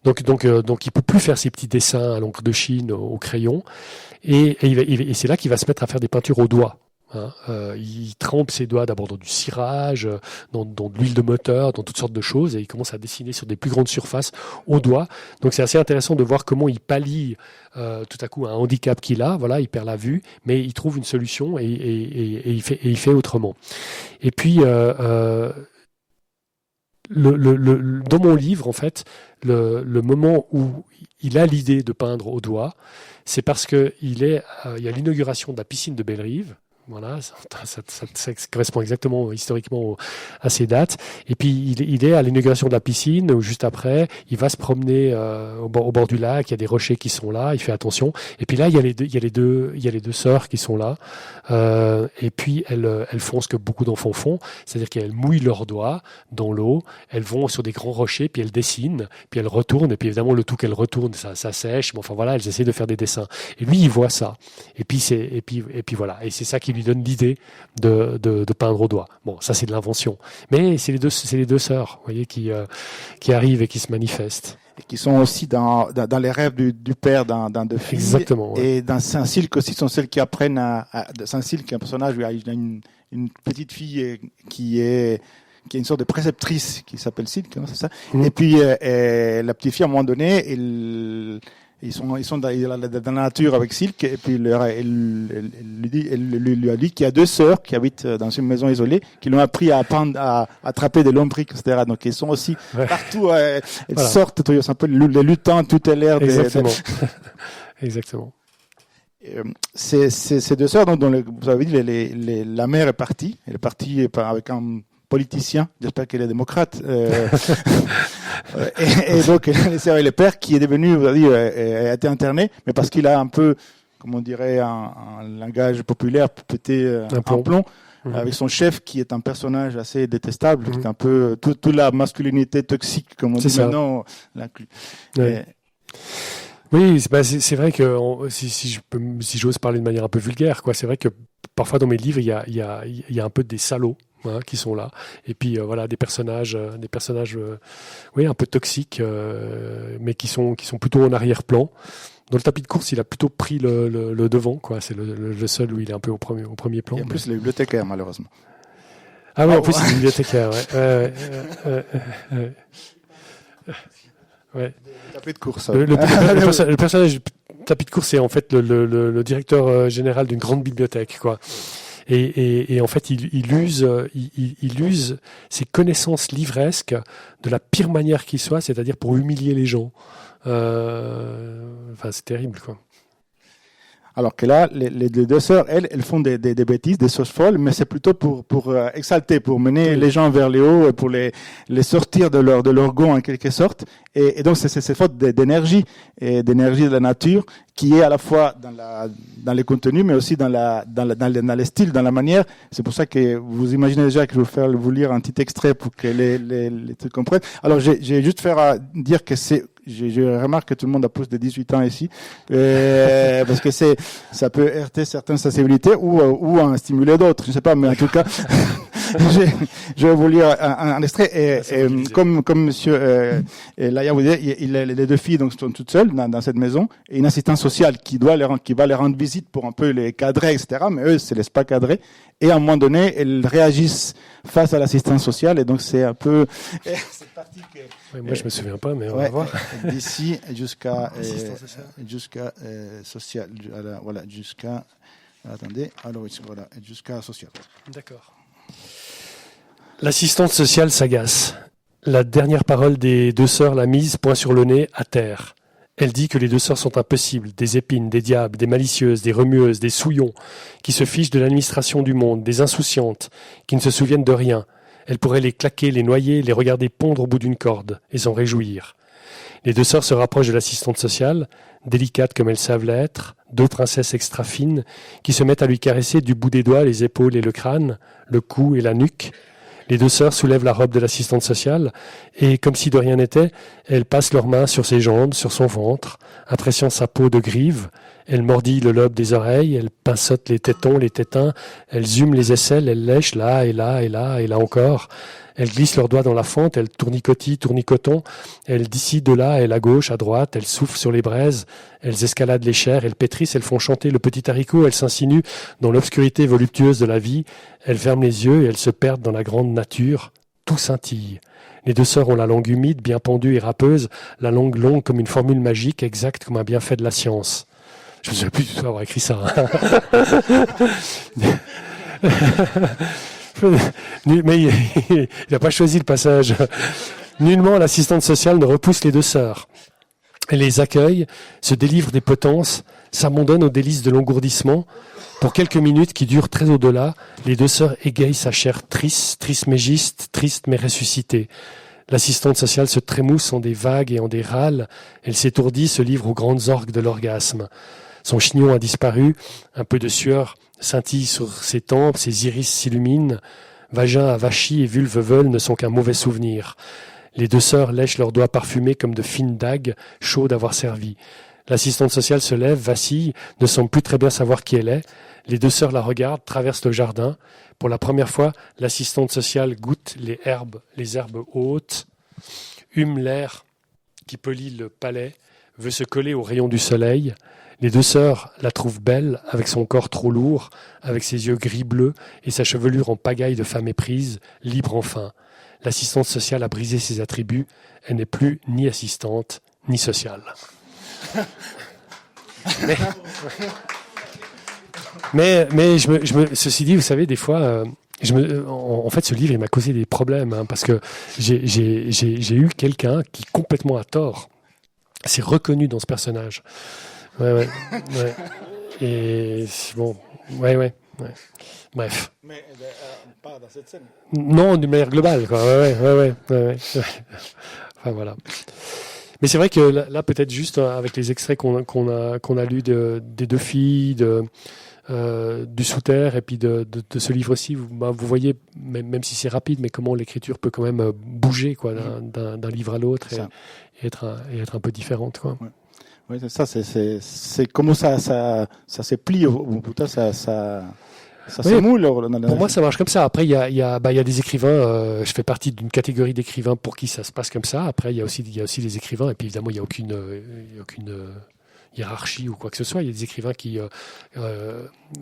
donc il peut plus faire ses petits dessins à l'encre de Chine au crayon, et c'est là qu'il va se mettre à faire des peintures au doigt. Hein, il trempe ses doigts d'abord dans du cirage, dans de l'huile de moteur, dans toutes sortes de choses, et il commence à dessiner sur des plus grandes surfaces au doigt. Donc c'est assez intéressant de voir comment il pallie tout à coup un handicap qu'il a. Voilà, il perd la vue, mais il trouve une solution et il fait autrement. Et puis dans mon livre, en fait, le moment où il a l'idée de peindre au doigt, c'est parce que il y a l'inauguration de la piscine de Bellerive. Voilà, ça correspond exactement historiquement à ces dates. Et puis il est à l'inauguration de la piscine, ou juste après, il va se promener au bord du lac. Il y a des rochers qui sont là. Il fait attention. Et puis là, il y a les deux sœurs qui sont là. Et puis elles font ce que beaucoup d'enfants font, c'est-à-dire qu'elles mouillent leurs doigts dans l'eau. Elles vont sur des grands rochers, puis elles dessinent, puis elles retournent. Et puis évidemment, le tout qu'elles retournent, ça sèche. Mais enfin voilà, elles essaient de faire des dessins. Et lui, il voit ça. Et puis voilà. Et c'est ça qui lui donne l'idée de peindre au doigt. Bon, ça c'est de l'invention. Mais c'est les deux sœurs, vous voyez, qui arrivent et qui se manifestent. Et qui sont aussi dans les rêves du père d'un de filles. Exactement. Ouais. Et dans Saint-Silque aussi, sont celles qui apprennent Saint-Silque, qui est un personnage où il y a une petite fille qui est une sorte de préceptrice qui s'appelle Silke, c'est ça. Et puis la petite fille, à un moment donné, ils sont dans la nature avec Silke, et puis elle lui a dit qu'il y a deux sœurs qui habitent dans une maison isolée, qui l'ont appris à attraper des lombrics, etc. Donc ils sont aussi partout, elles sortent, c'est un peu les lutins, tout est l'air. Exactement. Exactement. Ces deux sœurs, dont vous avez dit, la mère est partie. Elle est partie avec un politicien, j'espère qu'elle est démocrate, et donc les sœurs et le père qui est devenu, vous avez dit, a été interné, mais parce qu'il a un peu, comme on dirait un langage populaire, pété un plomb, avec son chef qui est un personnage assez détestable, qui est un peu toute la masculinité toxique, comme on dit maintenant, l'inclut. Ouais. Oui, c'est vrai que si j'ose parler de manière un peu vulgaire, quoi, c'est vrai que parfois dans mes livres il y a un peu des salauds. Hein, qui sont là, et puis voilà des personnages oui, un peu toxiques, mais qui sont plutôt en arrière-plan. Dans le tapis de course, il a plutôt pris le devant, quoi. C'est le seul où il est un peu au premier plan. Et en plus, le bibliothécaire, malheureusement. Ah oui, en plus, c'est le bibliothécaire, ouais. Ouais. Le tapis de course. Le personnage du tapis de course, c'est en fait le directeur général d'une grande bibliothèque, quoi. Et en fait, il use ses connaissances livresques de la pire manière qui soit, c'est-à-dire pour humilier les gens. Enfin, c'est terrible, quoi. Alors que là, les deux sœurs, elles font des bêtises, des choses folles, mais c'est plutôt pour exalter, pour mener les gens vers les hauts, pour les sortir de leur gond en quelque sorte. Et donc c'est faute d'énergie et d'énergie de la nature qui est à la fois dans les contenus, mais aussi dans les styles, dans la manière. C'est pour ça que vous imaginez déjà que je vais vous lire un petit extrait pour que les trucs comprennent. Alors j'ai juste dire que je remarque que tout le monde a plus de 18 ans ici, parce que ça peut heurter certaines sensibilités ou en stimuler d'autres, je sais pas, mais en tout cas, je vais vous lire un extrait. Comme monsieur Laya vous dit, les deux filles donc sont toutes seules dans cette maison, et une assistante sociale qui va les rendre visite pour un peu les cadrer, etc. Mais eux, ils se laissent pas cadrer. Et à un moment donné, elles réagissent face à l'assistance sociale, et donc c'est un peu cette partie que. Oui, moi, je me souviens pas, mais on va voir. D'ici jusqu'à social, voilà, jusqu'à. Attendez, alors voilà, jusqu'à social. D'accord. L'assistante sociale s'agace. La dernière parole des deux sœurs l'a mise, point sur le nez, à terre. Elle dit que les deux sœurs sont impossibles, des épines, des diables, des malicieuses, des remueuses, des souillons, qui se fichent de l'administration du monde, des insouciantes, qui ne se souviennent de rien. Elle pourrait les claquer, les noyer, les regarder pondre au bout d'une corde, et s'en réjouir. Les deux sœurs se rapprochent de l'assistante sociale, délicates comme elles savent l'être, deux princesses extra fines, qui se mettent à lui caresser du bout des doigts les épaules et le crâne, le cou et la nuque. Les deux sœurs soulèvent la robe de l'assistante sociale et, comme si de rien n'était, elles passent leurs mains sur ses jambes, sur son ventre, appréciant sa peau de grive. Elles mordillent le lobe des oreilles, elles pinçottent les tétons, les tétins, elles hument les aisselles, elles lèchent là et là et là et là encore. Elles glissent leurs doigts dans la fente, elles tournicotillent, tournicotent, elles d'ici, de là, elles à gauche, à droite, elles soufflent sur les braises, elles escaladent les chairs, elles pétrissent, elles font chanter le petit haricot, elles s'insinuent dans l'obscurité voluptueuse de la vie, elles ferment les yeux et elles se perdent dans la grande nature. Tout scintille. Les deux sœurs ont la langue humide, bien pendue et râpeuse, la langue longue comme une formule magique, exacte comme un bienfait de la science. Je ne me souviens plus du tout avoir écrit ça. Mais il n'a pas choisi le passage. Nullement l'assistante sociale ne repousse les deux sœurs. Elle les accueille, se délivre des potences, s'abandonne aux délices de l'engourdissement. Pour quelques minutes qui durent très au-delà, les deux sœurs égayent sa chair triste, trismégiste, triste mais ressuscitée. L'assistante sociale se trémousse en des vagues et en des râles. Elle s'étourdit, se livre aux grandes orgues de l'orgasme. Son chignon a disparu, un peu de sueur scintille sur ses tempes, ses iris s'illuminent. Vagin avachi et vulve veule ne sont qu'un mauvais souvenir. Les deux sœurs lèchent leurs doigts parfumés comme de fines dagues, chauds d'avoir servi. L'assistante sociale se lève, vacille, ne semble plus très bien savoir qui elle est. Les deux sœurs la regardent, traversent le jardin. Pour la première fois, l'assistante sociale goûte les herbes hautes, hume l'air qui polit le palais, veut se coller aux rayons du soleil. Les deux sœurs la trouvent belle, avec son corps trop lourd, avec ses yeux gris-bleus et sa chevelure en pagaille de femme éprise, libre enfin. L'assistante sociale a brisé ses attributs. Elle n'est plus ni assistante, ni sociale. Mais ceci dit, vous savez, des fois, en fait, ce livre, il m'a causé des problèmes, parce que j'ai eu quelqu'un qui, complètement à tort, s'est reconnu dans ce personnage. Ouais. Et bon, ouais. Bref. Mais pas dans cette scène. Non, d'une manière globale, quoi. Ouais. Enfin, voilà. Mais c'est vrai que là, peut-être juste avec les extraits qu'on a lus des deux filles, du Sous-Terre et puis de ce livre aussi, vous voyez, même si c'est rapide, mais comment l'écriture peut quand même bouger, quoi, d'un livre à l'autre et être un peu différente, quoi. Ouais. Oui, c'est ça. C'est comment ça se plie au bout de ça se moule. Pour moi, ça marche comme ça. Après, il y a des écrivains. Je fais partie d'une catégorie d'écrivains pour qui ça se passe comme ça. Après, il y a aussi des écrivains. Et puis évidemment, il y a aucune hiérarchie ou quoi que ce soit. Il y a des écrivains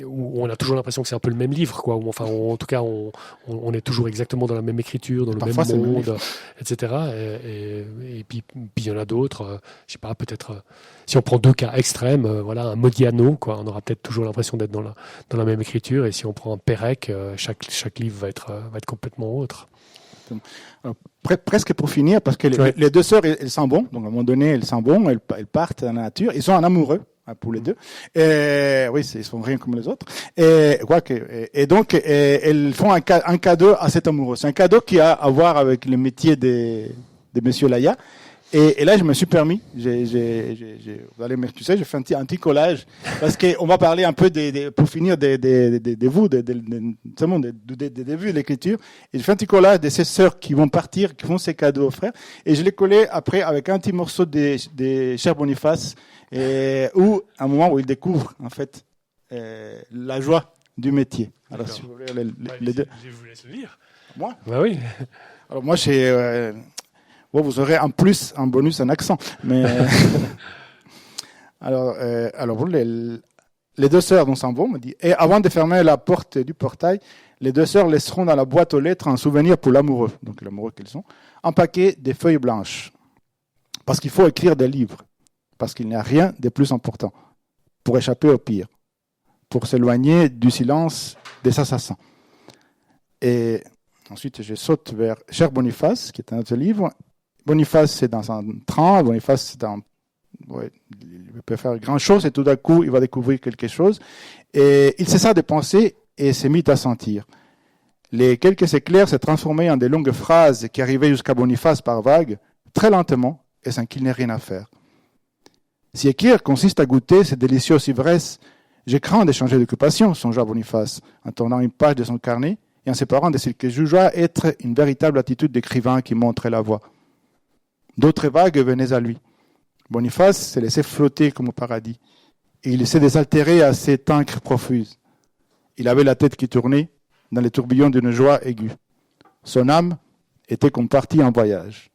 où on a toujours l'impression que c'est un peu le même livre, quoi. En tout cas, on est toujours exactement dans la même écriture, dans le même monde, etc. Et puis il y en a d'autres. Je sais pas, peut-être si on prend deux cas extrêmes, un Modiano, quoi. On aura peut-être toujours l'impression d'être dans la même écriture. Et si on prend un Pérec, chaque livre va être complètement autre. Alors, presque pour finir, parce que les deux sœurs, elles sont bonnes. Donc, à un moment donné, elles sont bonnes, elles partent dans la nature. Ils sont en amoureux, pour les deux. Et, oui, ils sont rien comme les autres. Et donc, elles font un cadeau à cet amoureux. C'est un cadeau qui a à voir avec le métier de Monsieur Laya. Et là, je me suis permis, vous allez me tu sais, j'ai fait un petit collage, parce qu'on va parler un peu pour finir des débuts de l'écriture. Et j'ai fait un petit collage de ces sœurs qui vont partir, qui font ces cadeaux aux frères. Et je l'ai collé après avec un petit morceau de Cher Boniface, à un moment où il découvre, en fait, la joie du métier. Alors, si vous voulez, les deux. Je vous laisse le lire. Moi? Bah oui. Alors, moi, vous aurez en plus, en bonus, un accent. Mais alors les deux sœurs s'en vont, me dit. Et avant de fermer la porte du portail, les deux sœurs laisseront dans la boîte aux lettres un souvenir pour l'amoureux, donc l'amoureux qu'ils sont, un paquet de feuilles blanches. Parce qu'il faut écrire des livres, parce qu'il n'y a rien de plus important pour échapper au pire, pour s'éloigner du silence des assassins. Et ensuite, je saute vers Cher Boniface, qui est un autre livre. Boniface, c'est dans un train. Boniface, il peut faire grand chose et tout d'un coup, il va découvrir quelque chose. Et il cessa de penser et s'est mis à sentir. Les quelques éclairs s'est transformés en des longues phrases qui arrivaient jusqu'à Boniface par vagues, très lentement et sans qu'il n'ait rien à faire. Si écrire consiste à goûter cette délicieuse ivresse, j'ai craint de changer d'occupation, songea Boniface, en tournant une page de son carnet et en ses parents de ce que jugea être une véritable attitude d'écrivain qui montrait la voie. D'autres vagues venaient à lui. Boniface se laissait flotter comme au paradis, et il se désaltérait à cette encre profuse. Il avait la tête qui tournait dans les tourbillons d'une joie aiguë. Son âme était comme partie en voyage.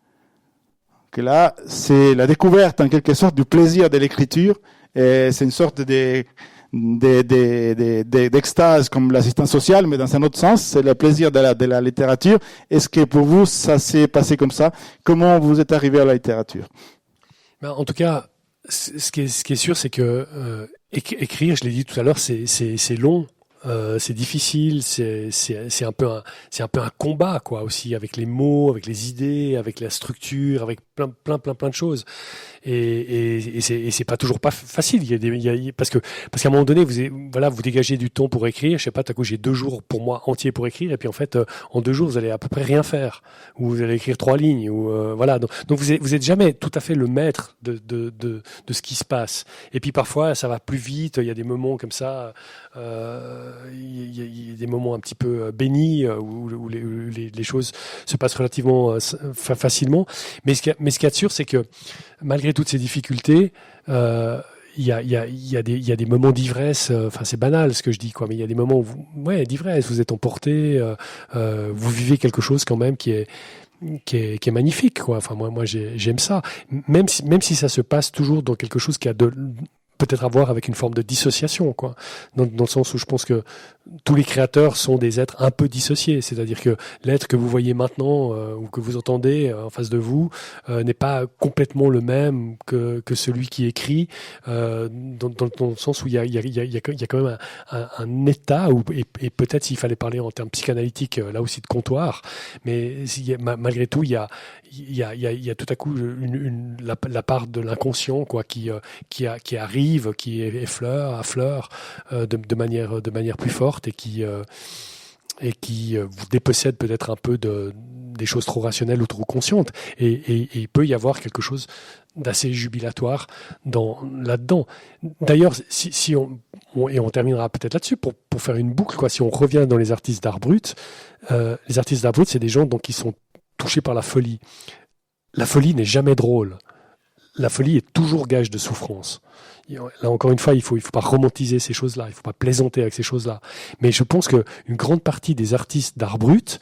Que là, c'est la découverte en quelque sorte du plaisir de l'écriture, et c'est une sorte d'extase comme l'assistance sociale, mais dans un autre sens, c'est le plaisir de la littérature. Est-ce que pour vous, ça s'est passé comme ça? Comment vous êtes arrivé à la littérature? En tout cas, ce qui est sûr, c'est que écrire, je l'ai dit tout à l'heure, c'est long. C'est difficile, c'est un peu un combat quoi aussi, avec les mots, avec les idées, avec la structure, avec plein de choses. Et c'est pas toujours pas facile. Parce qu'à un moment donné, vous dégagez du temps pour écrire. Je sais pas, tout à coup j'ai 2 jours pour moi entiers pour écrire, et puis en fait en 2 jours vous allez à peu près rien faire, ou vous allez écrire 3 lignes, ou voilà. Donc vous êtes jamais tout à fait le maître de ce qui se passe. Et puis parfois ça va plus vite. Il y a des moments comme ça. Il y a des moments un petit peu bénis où les choses se passent relativement facilement. Mais ce qu'il y a de sûr, c'est que malgré toutes ces difficultés, il y a des moments d'ivresse. Enfin, c'est banal ce que je dis, quoi. Mais il y a des moments d'ivresse. Vous êtes emporté, vous vivez quelque chose quand même qui est magnifique, quoi. Enfin, moi, j'aime ça. Même si ça se passe toujours dans quelque chose qui a peut-être à voir avec une forme de dissociation, quoi. Dans le sens où je pense que tous les créateurs sont des êtres un peu dissociés, c'est-à-dire que l'être que vous voyez maintenant ou que vous entendez en face de vous n'est pas complètement le même que celui qui écrit, dans le sens où il y a quand même un état et peut-être s'il fallait parler en termes psychanalytiques là aussi de comptoir, mais malgré tout il y a tout à coup la part de l'inconscient, quoi, qui arrive, qui affleure de manière plus forte, et qui vous dépossède peut-être un peu des choses trop rationnelles ou trop conscientes, et il peut y avoir quelque chose d'assez jubilatoire là-dedans. D'ailleurs, si on terminera peut-être là-dessus pour faire une boucle, quoi. Si on revient dans les artistes d'art brut, les artistes d'art brut, c'est des gens donc qui sont touchés par la folie. La folie n'est jamais drôle. La folie est toujours gage de souffrance. Là encore une fois, il faut pas romantiser ces choses-là, il faut pas plaisanter avec ces choses-là. Mais je pense que une grande partie des artistes d'art brut,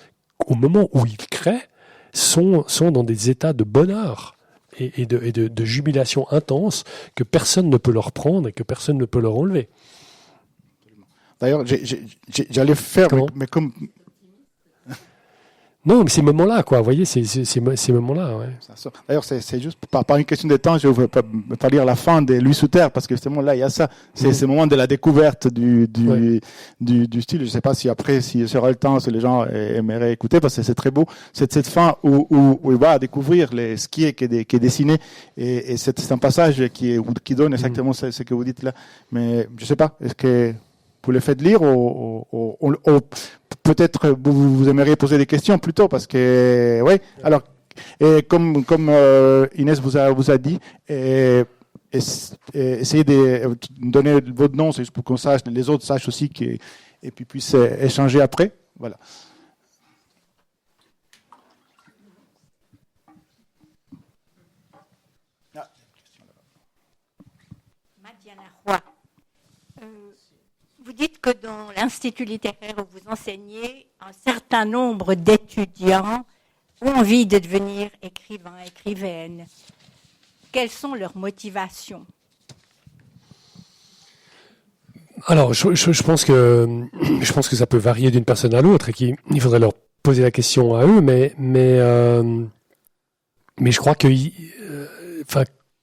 au moment où ils créent, sont dans des états de bonheur et de jubilation intense que personne ne peut leur prendre et que personne ne peut leur enlever. D'ailleurs, j'allais faire, mais comme... Non, mais ces moments-là, quoi. Vous voyez, ces moments-là, ouais. D'ailleurs, c'est juste par une question de temps, je ne vais pas lire la fin de Louis Souter, parce que justement là, il y a ça. C'est ce moment de la découverte du style. Je ne sais pas si après, s'il sera le temps, si les gens aimeraient écouter, parce que c'est très beau. C'est cette fin où il va découvrir ce qui est dessiné, et c'est un passage qui donne exactement ce que vous dites là. Mais je ne sais pas, est-ce que vous le faites lire ou peut-être vous aimeriez poser des questions plutôt, parce que oui. Alors, comme Inès vous a dit, essayez de donner votre nom, c'est juste pour qu'on sache, les autres sachent aussi, et puis puissent échanger après. Voilà. Madiana Roy. Vous dites que dans l'Institut littéraire où vous enseignez, un certain nombre d'étudiants ont envie de devenir écrivains, écrivaines. Quelles sont leurs motivations ? Alors, je pense que ça peut varier d'une personne à l'autre, et qu'il faudrait leur poser la question à eux, mais je crois que,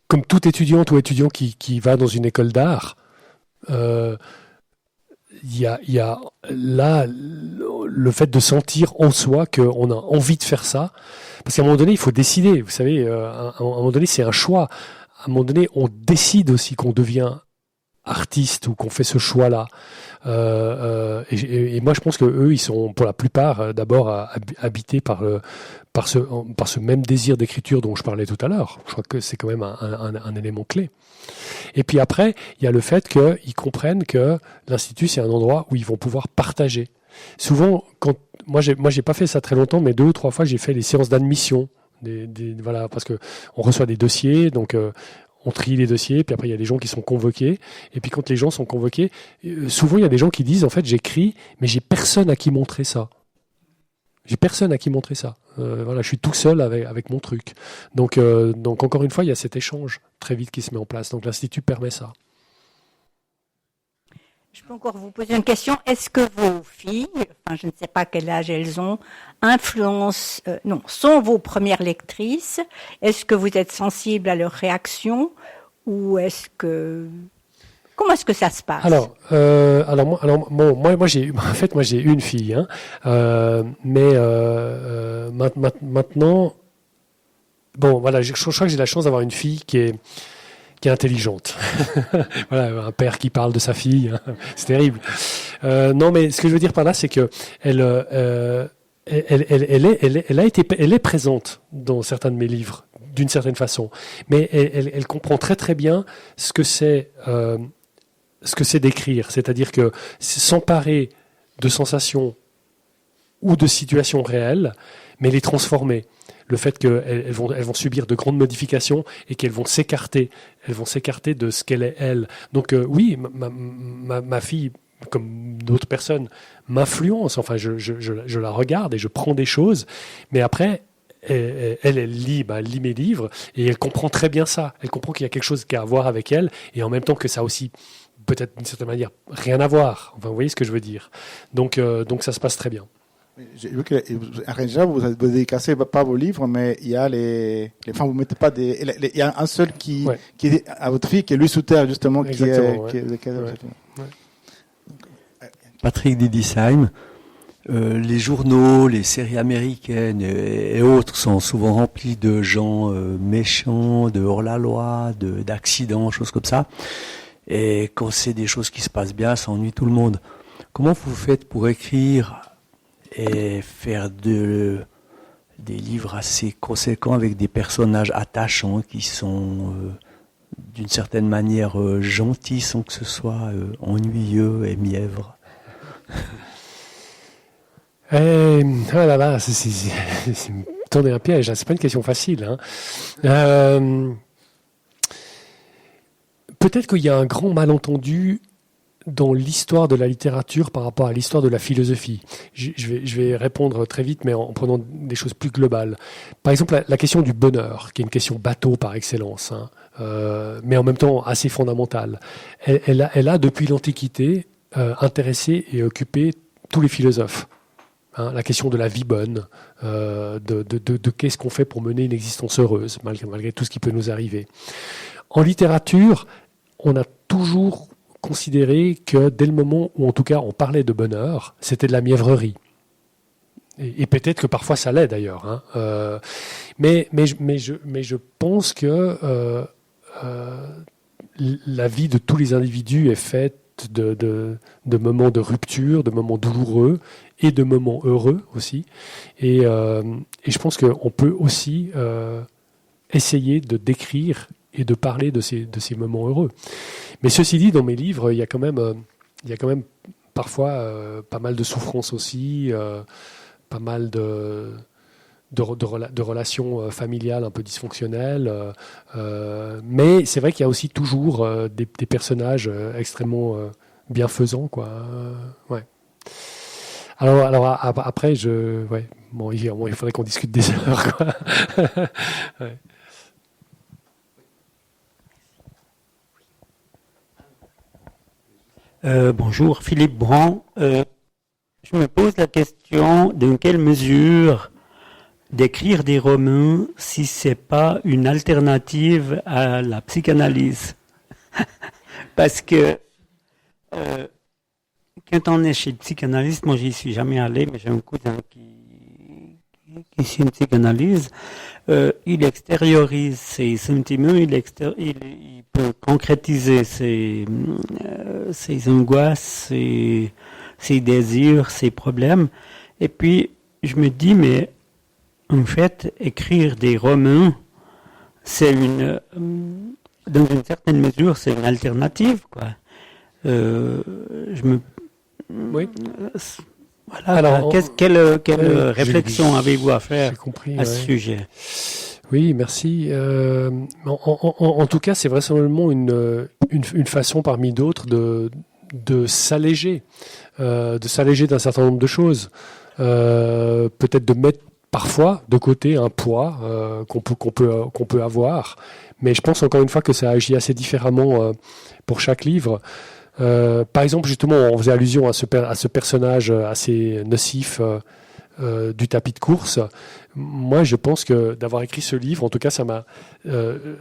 comme tout étudiant qui va dans une école d'art, il y a là le fait de sentir en soi qu'on a envie de faire ça, parce qu'à un moment donné il faut décider, vous savez, à un moment donné c'est un choix, à un moment donné on décide aussi qu'on devient artiste ou qu'on fait ce choix-là, et moi je pense que eux ils sont pour la plupart d'abord habités par ce même désir d'écriture dont je parlais tout à l'heure. Je crois que c'est quand même un élément clé. Et puis après, il y a le fait qu'ils comprennent que l'Institut, c'est un endroit où ils vont pouvoir partager. Souvent, moi j'ai pas fait ça très longtemps, mais 2 ou 3 fois j'ai fait les séances d'admission, voilà, parce que on reçoit des dossiers, donc on trie les dossiers, puis après il y a des gens qui sont convoqués, et puis quand les gens sont convoqués, souvent il y a des gens qui disent en fait j'écris, mais j'ai personne à qui montrer ça. Voilà, je suis tout seul avec mon truc. Donc encore une fois, il y a cet échange très vite qui se met en place. Donc l'Institut permet ça. Je peux encore vous poser une question. Est-ce que vos filles, je ne sais pas quel âge elles ont, sont vos premières lectrices? Est-ce que vous êtes sensible à leurs réactions ou comment est-ce que ça se passe? Moi j'ai une fille, mais maintenant, voilà, je crois que j'ai la chance d'avoir une fille qui est intelligente. Voilà, un père qui parle de sa fille, c'est terrible. Non, mais ce que je veux dire par là, c'est que elle est présente dans certains de mes livres, d'une certaine façon, mais elle comprend très très bien ce que c'est d'écrire, c'est-à-dire que s'emparer de sensations ou de situations réelles, mais les transformer. Le fait qu'elles vont subir de grandes modifications et qu'elles vont s'écarter de ce qu'elle est elle. Donc oui, ma fille, comme d'autres personnes, m'influence. Enfin, je la regarde et je prends des choses, mais après, elle lit mes livres et elle comprend très bien ça. Elle comprend qu'il y a quelque chose qui a à voir avec elle et en même temps que ça a aussi peut-être d'une certaine manière rien à voir. Enfin, vous voyez ce que je veux dire. Donc ça se passe très bien. J'ai vu qu'à Renja, vous ne dédicacez pas vos livres, mais il y a vous mettez pas il y a un seul qui est à votre fille, qui est Louis Souter, justement, exactement, qui est Patrick Didisheim. Les journaux, les séries américaines et autres sont souvent remplis de gens méchants, de hors-la-loi, d'accidents, choses comme ça. Et quand c'est des choses qui se passent bien, ça ennuie tout le monde. Comment vous faites pour écrire et faire des livres assez conséquents avec des personnages attachants qui sont d'une certaine manière gentils sans que ce soit ennuyeux et mièvre? C'est me tendez un piège, c'est pas une question facile. Peut-être qu'il y a un grand malentendu dans l'histoire de la littérature par rapport à l'histoire de la philosophie. Je vais répondre très vite, mais en prenant des choses plus globales. Par exemple, la question du bonheur, qui est une question bateau par excellence, mais en même temps assez fondamentale. Elle a depuis l'Antiquité, intéressé et occupé tous les philosophes. La question de la vie bonne, de qu'est-ce qu'on fait pour mener une existence heureuse, malgré tout ce qui peut nous arriver. En littérature, on a toujours considéré que dès le moment où, en tout cas, on parlait de bonheur, c'était de la mièvrerie. Et peut-être que parfois ça l'est d'ailleurs. Mais je pense que la vie de tous les individus est faite de moments de rupture, de moments douloureux et de moments heureux aussi. Et je pense qu'on peut aussi essayer de décrire et de parler de ces moments heureux. Mais ceci dit, dans mes livres, il y a quand même parfois pas mal de souffrances aussi, pas mal de relations familiales un peu dysfonctionnelles. Mais c'est vrai qu'il y a aussi toujours des personnages extrêmement bienfaisants, quoi. Ouais. Alors après, il faudrait qu'on discute des heures, quoi. Ouais. Bonjour, Philippe Brand. Je me pose la question dans quelle mesure d'écrire des romans si c'est pas une alternative à la psychanalyse. Parce que quand on est chez le psychanalyste, moi j'y suis jamais allé, mais j'ai un cousin qui suit une psychanalyse, il extériorise ses sentiments, il peut concrétiser ses angoisses, ses désirs, ses problèmes. Et puis, je me dis, mais en fait, écrire des romans, c'est dans une certaine mesure, c'est une alternative, quoi. Oui. Voilà. Alors, Quelle oui, réflexion avez-vous à faire j'ai compris, à ce sujet? Oui, merci. En tout cas, c'est vraisemblablement une façon parmi d'autres de s'alléger d'un certain nombre de choses. Peut-être de mettre parfois de côté un poids qu'on peut avoir. Mais je pense encore une fois que ça agit assez différemment pour chaque livre. Par exemple, justement, on faisait allusion à ce personnage assez nocif du tapis de course. Moi, je pense que d'avoir écrit ce livre, en tout cas, ça m'a...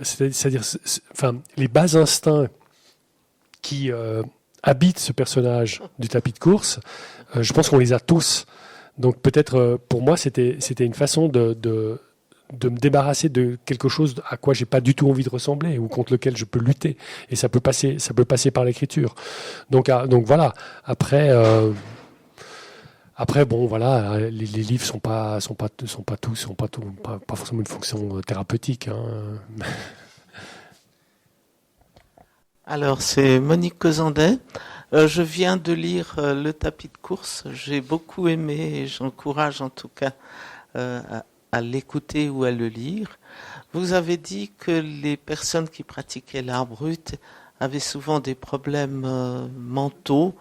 c'est-à-dire, les bas instincts qui habitent ce personnage du tapis de course, je pense qu'on les a tous. Donc peut-être, pour moi, c'était une façon de me débarrasser de quelque chose à quoi j'ai pas du tout envie de ressembler ou contre lequel je peux lutter. Et ça peut passer par l'écriture. Donc voilà. Après, bon, voilà, les livres sont pas forcément une fonction thérapeutique. Hein. Alors, c'est Monique Cozandet. Je viens de lire Le tapis de course. J'ai beaucoup aimé et j'encourage en tout cas à l'écouter ou à le lire. Vous avez dit que les personnes qui pratiquaient l'art brut avaient souvent des problèmes mentaux.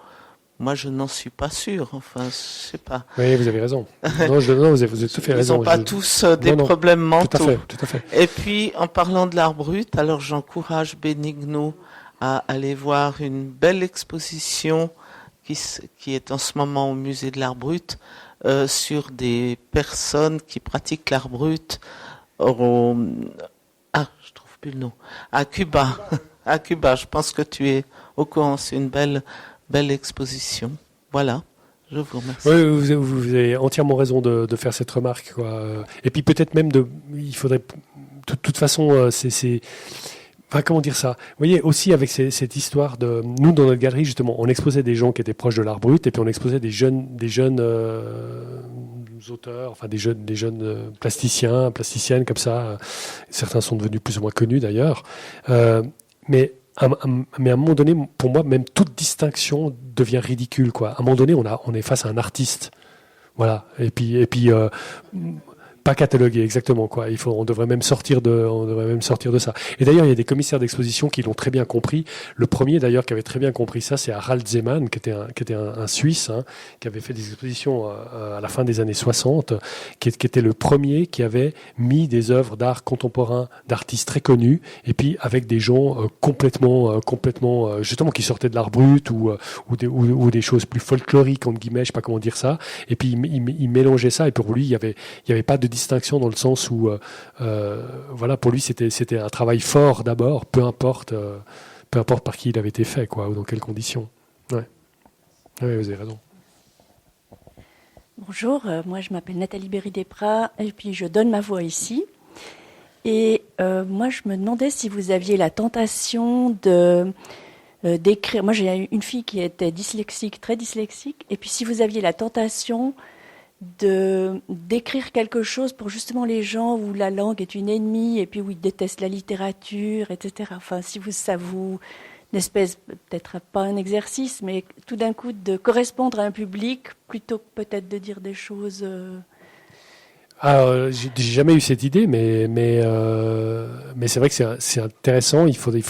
Moi, je n'en suis pas sûr. Enfin, je sais pas. Oui, vous avez raison. Non, vous avez tout fait raison. Ils n'ont pas tous des problèmes mentaux. Tout à fait. Et puis, en parlant de l'art brut, alors j'encourage Benigno à aller voir une belle exposition qui est en ce moment au musée de l'art brut sur des personnes qui pratiquent l'art brut je trouve plus le nom. À Cuba. À Cuba, je pense que tu es au courant. C'est une belle exposition. Voilà, je vous remercie. Oui, vous avez entièrement raison de faire cette remarque, quoi. Et puis peut-être même il faudrait, de toute façon, enfin, comment dire ça? Vous voyez, aussi avec cette histoire de... Nous, dans notre galerie, justement, on exposait des gens qui étaient proches de l'art brut, et puis on exposait des jeunes auteurs, enfin des jeunes plasticiennes, comme ça. Certains sont devenus plus ou moins connus, d'ailleurs. Mais à un moment donné, pour moi, même toute distinction devient ridicule, quoi. À un moment donné, on est face à un artiste. Voilà. Et puis pas catalogué, exactement, quoi. On devrait même sortir de ça. Et d'ailleurs, il y a des commissaires d'exposition qui l'ont très bien compris. Le premier, d'ailleurs, qui avait très bien compris ça, c'est Harald Zeman, qui était un Suisse, hein, qui avait fait des expositions à la fin des années 60, qui était le premier qui avait mis des œuvres d'art contemporain d'artistes très connus, et puis avec des gens complètement, justement, qui sortaient de l'art brut ou des choses plus folkloriques, entre guillemets, je sais pas comment dire ça. Et puis il mélangeait ça, et pour lui, il y avait pas de distinction dans le sens où, voilà, pour lui, c'était un travail fort d'abord, peu importe par qui il avait été fait, quoi, ou dans quelles conditions. Ouais. Oui, vous avez raison. Bonjour, moi je m'appelle Nathalie Berry-Desprats et puis je donne ma voix ici. Et moi je me demandais si vous aviez la tentation d'écrire. Moi j'ai une fille qui était dyslexique, très dyslexique, et puis si vous aviez la tentation d'écrire quelque chose pour justement les gens où la langue est une ennemie et puis où ils détestent la littérature, etc. Enfin, si ça vous une espèce, peut-être pas un exercice, mais tout d'un coup de correspondre à un public plutôt que peut-être de dire des choses. Alors, j'ai jamais eu cette idée, mais c'est vrai que c'est intéressant. Il faudrait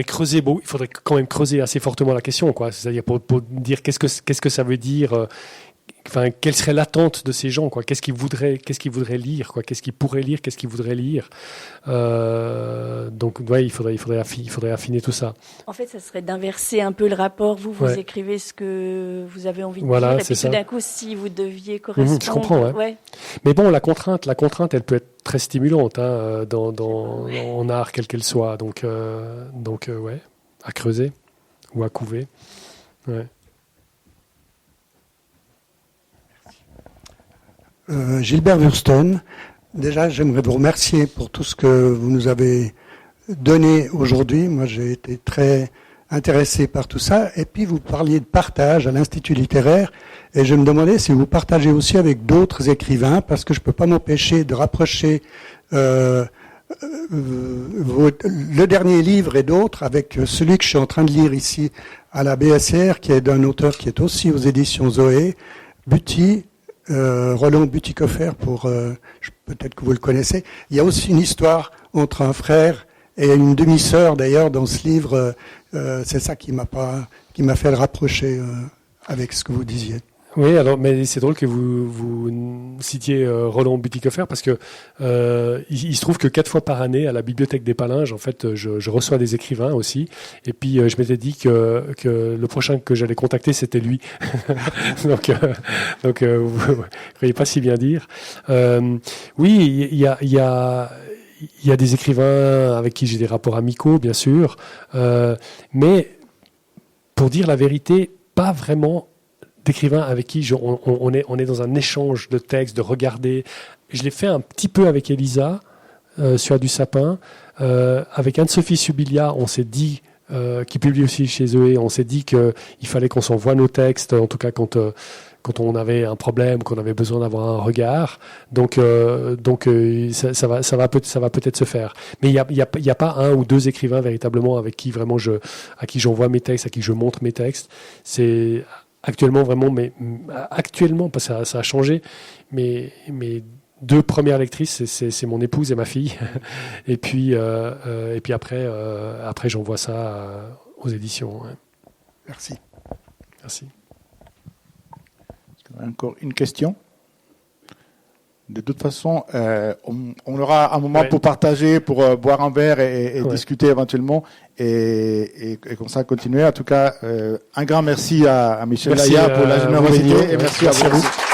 creuser il faudrait quand même creuser assez fortement la question, quoi. C'est-à-dire pour dire qu'est-ce que ça veut dire, enfin, quelle serait l'attente de ces gens, quoi. Qu'est-ce qu'ils voudraient lire, quoi. Qu'est-ce qu'ils pourraient lire, qu'est-ce qu'ils voudraient lire. Donc, ouais, il faudrait affiner tout ça. En fait, ça serait d'inverser un peu le rapport. Vous écrivez ce que vous avez envie de voilà, dire, et puis ça. Tout d'un coup, si vous deviez correspondre. Je comprends, ouais. Mais bon, la contrainte, elle peut être très stimulante, hein, en art, quelle qu'elle soit. Donc, ouais, à creuser ou à couver. Ouais. Gilbert Wursten, déjà j'aimerais vous remercier pour tout ce que vous nous avez donné aujourd'hui. Moi j'ai été très intéressé par tout ça. Et puis vous parliez de partage à l'Institut littéraire et je me demandais si vous partagez aussi avec d'autres écrivains, parce que je ne peux pas m'empêcher de rapprocher le dernier livre et d'autres, avec celui que je suis en train de lire ici à la BSR, qui est d'un auteur qui est aussi aux éditions Zoé, Buty, Roland Buty-Coffer, peut-être que vous le connaissez. Il y a aussi une histoire entre un frère et une demi-sœur, d'ailleurs, dans ce livre. C'est ça qui m'a fait le rapprocher avec ce que vous disiez. Oui, alors, mais c'est drôle que vous citiez Roland Buty-Coffer parce que il se trouve que 4 fois par année à la Bibliothèque des Palinges, en fait, je reçois des écrivains aussi. Et puis je m'étais dit que le prochain que j'allais contacter c'était lui. donc vous ne croyez pas si bien dire. Oui, il y a des écrivains avec qui j'ai des rapports amicaux, bien sûr, mais pour dire la vérité, pas vraiment d'écrivains avec qui on est dans un échange de textes, de regarder. Je l'ai fait un petit peu avec Elisa, sur du sapin. Avec Anne-Sophie Subilia, on s'est dit, qui publie aussi chez Zoé, on s'est dit qu'il fallait qu'on s'envoie nos textes, en tout cas quand on avait un problème, qu'on avait besoin d'avoir un regard. Donc ça va peut-être se faire. Mais il y a pas un ou deux écrivains véritablement avec qui vraiment à qui j'envoie mes textes, à qui je montre mes textes. C'est actuellement vraiment, mais actuellement, parce que ça a changé. Mes 2 premières lectrices, c'est mon épouse et ma fille. Et puis après j'envoie ça aux éditions. Merci. Merci. Encore une question. De toute façon, on aura un moment pour partager, pour boire un verre et discuter éventuellement, et comme ça continuer. En tout cas, un grand merci à Michel Laya pour la générosité et merci à vous.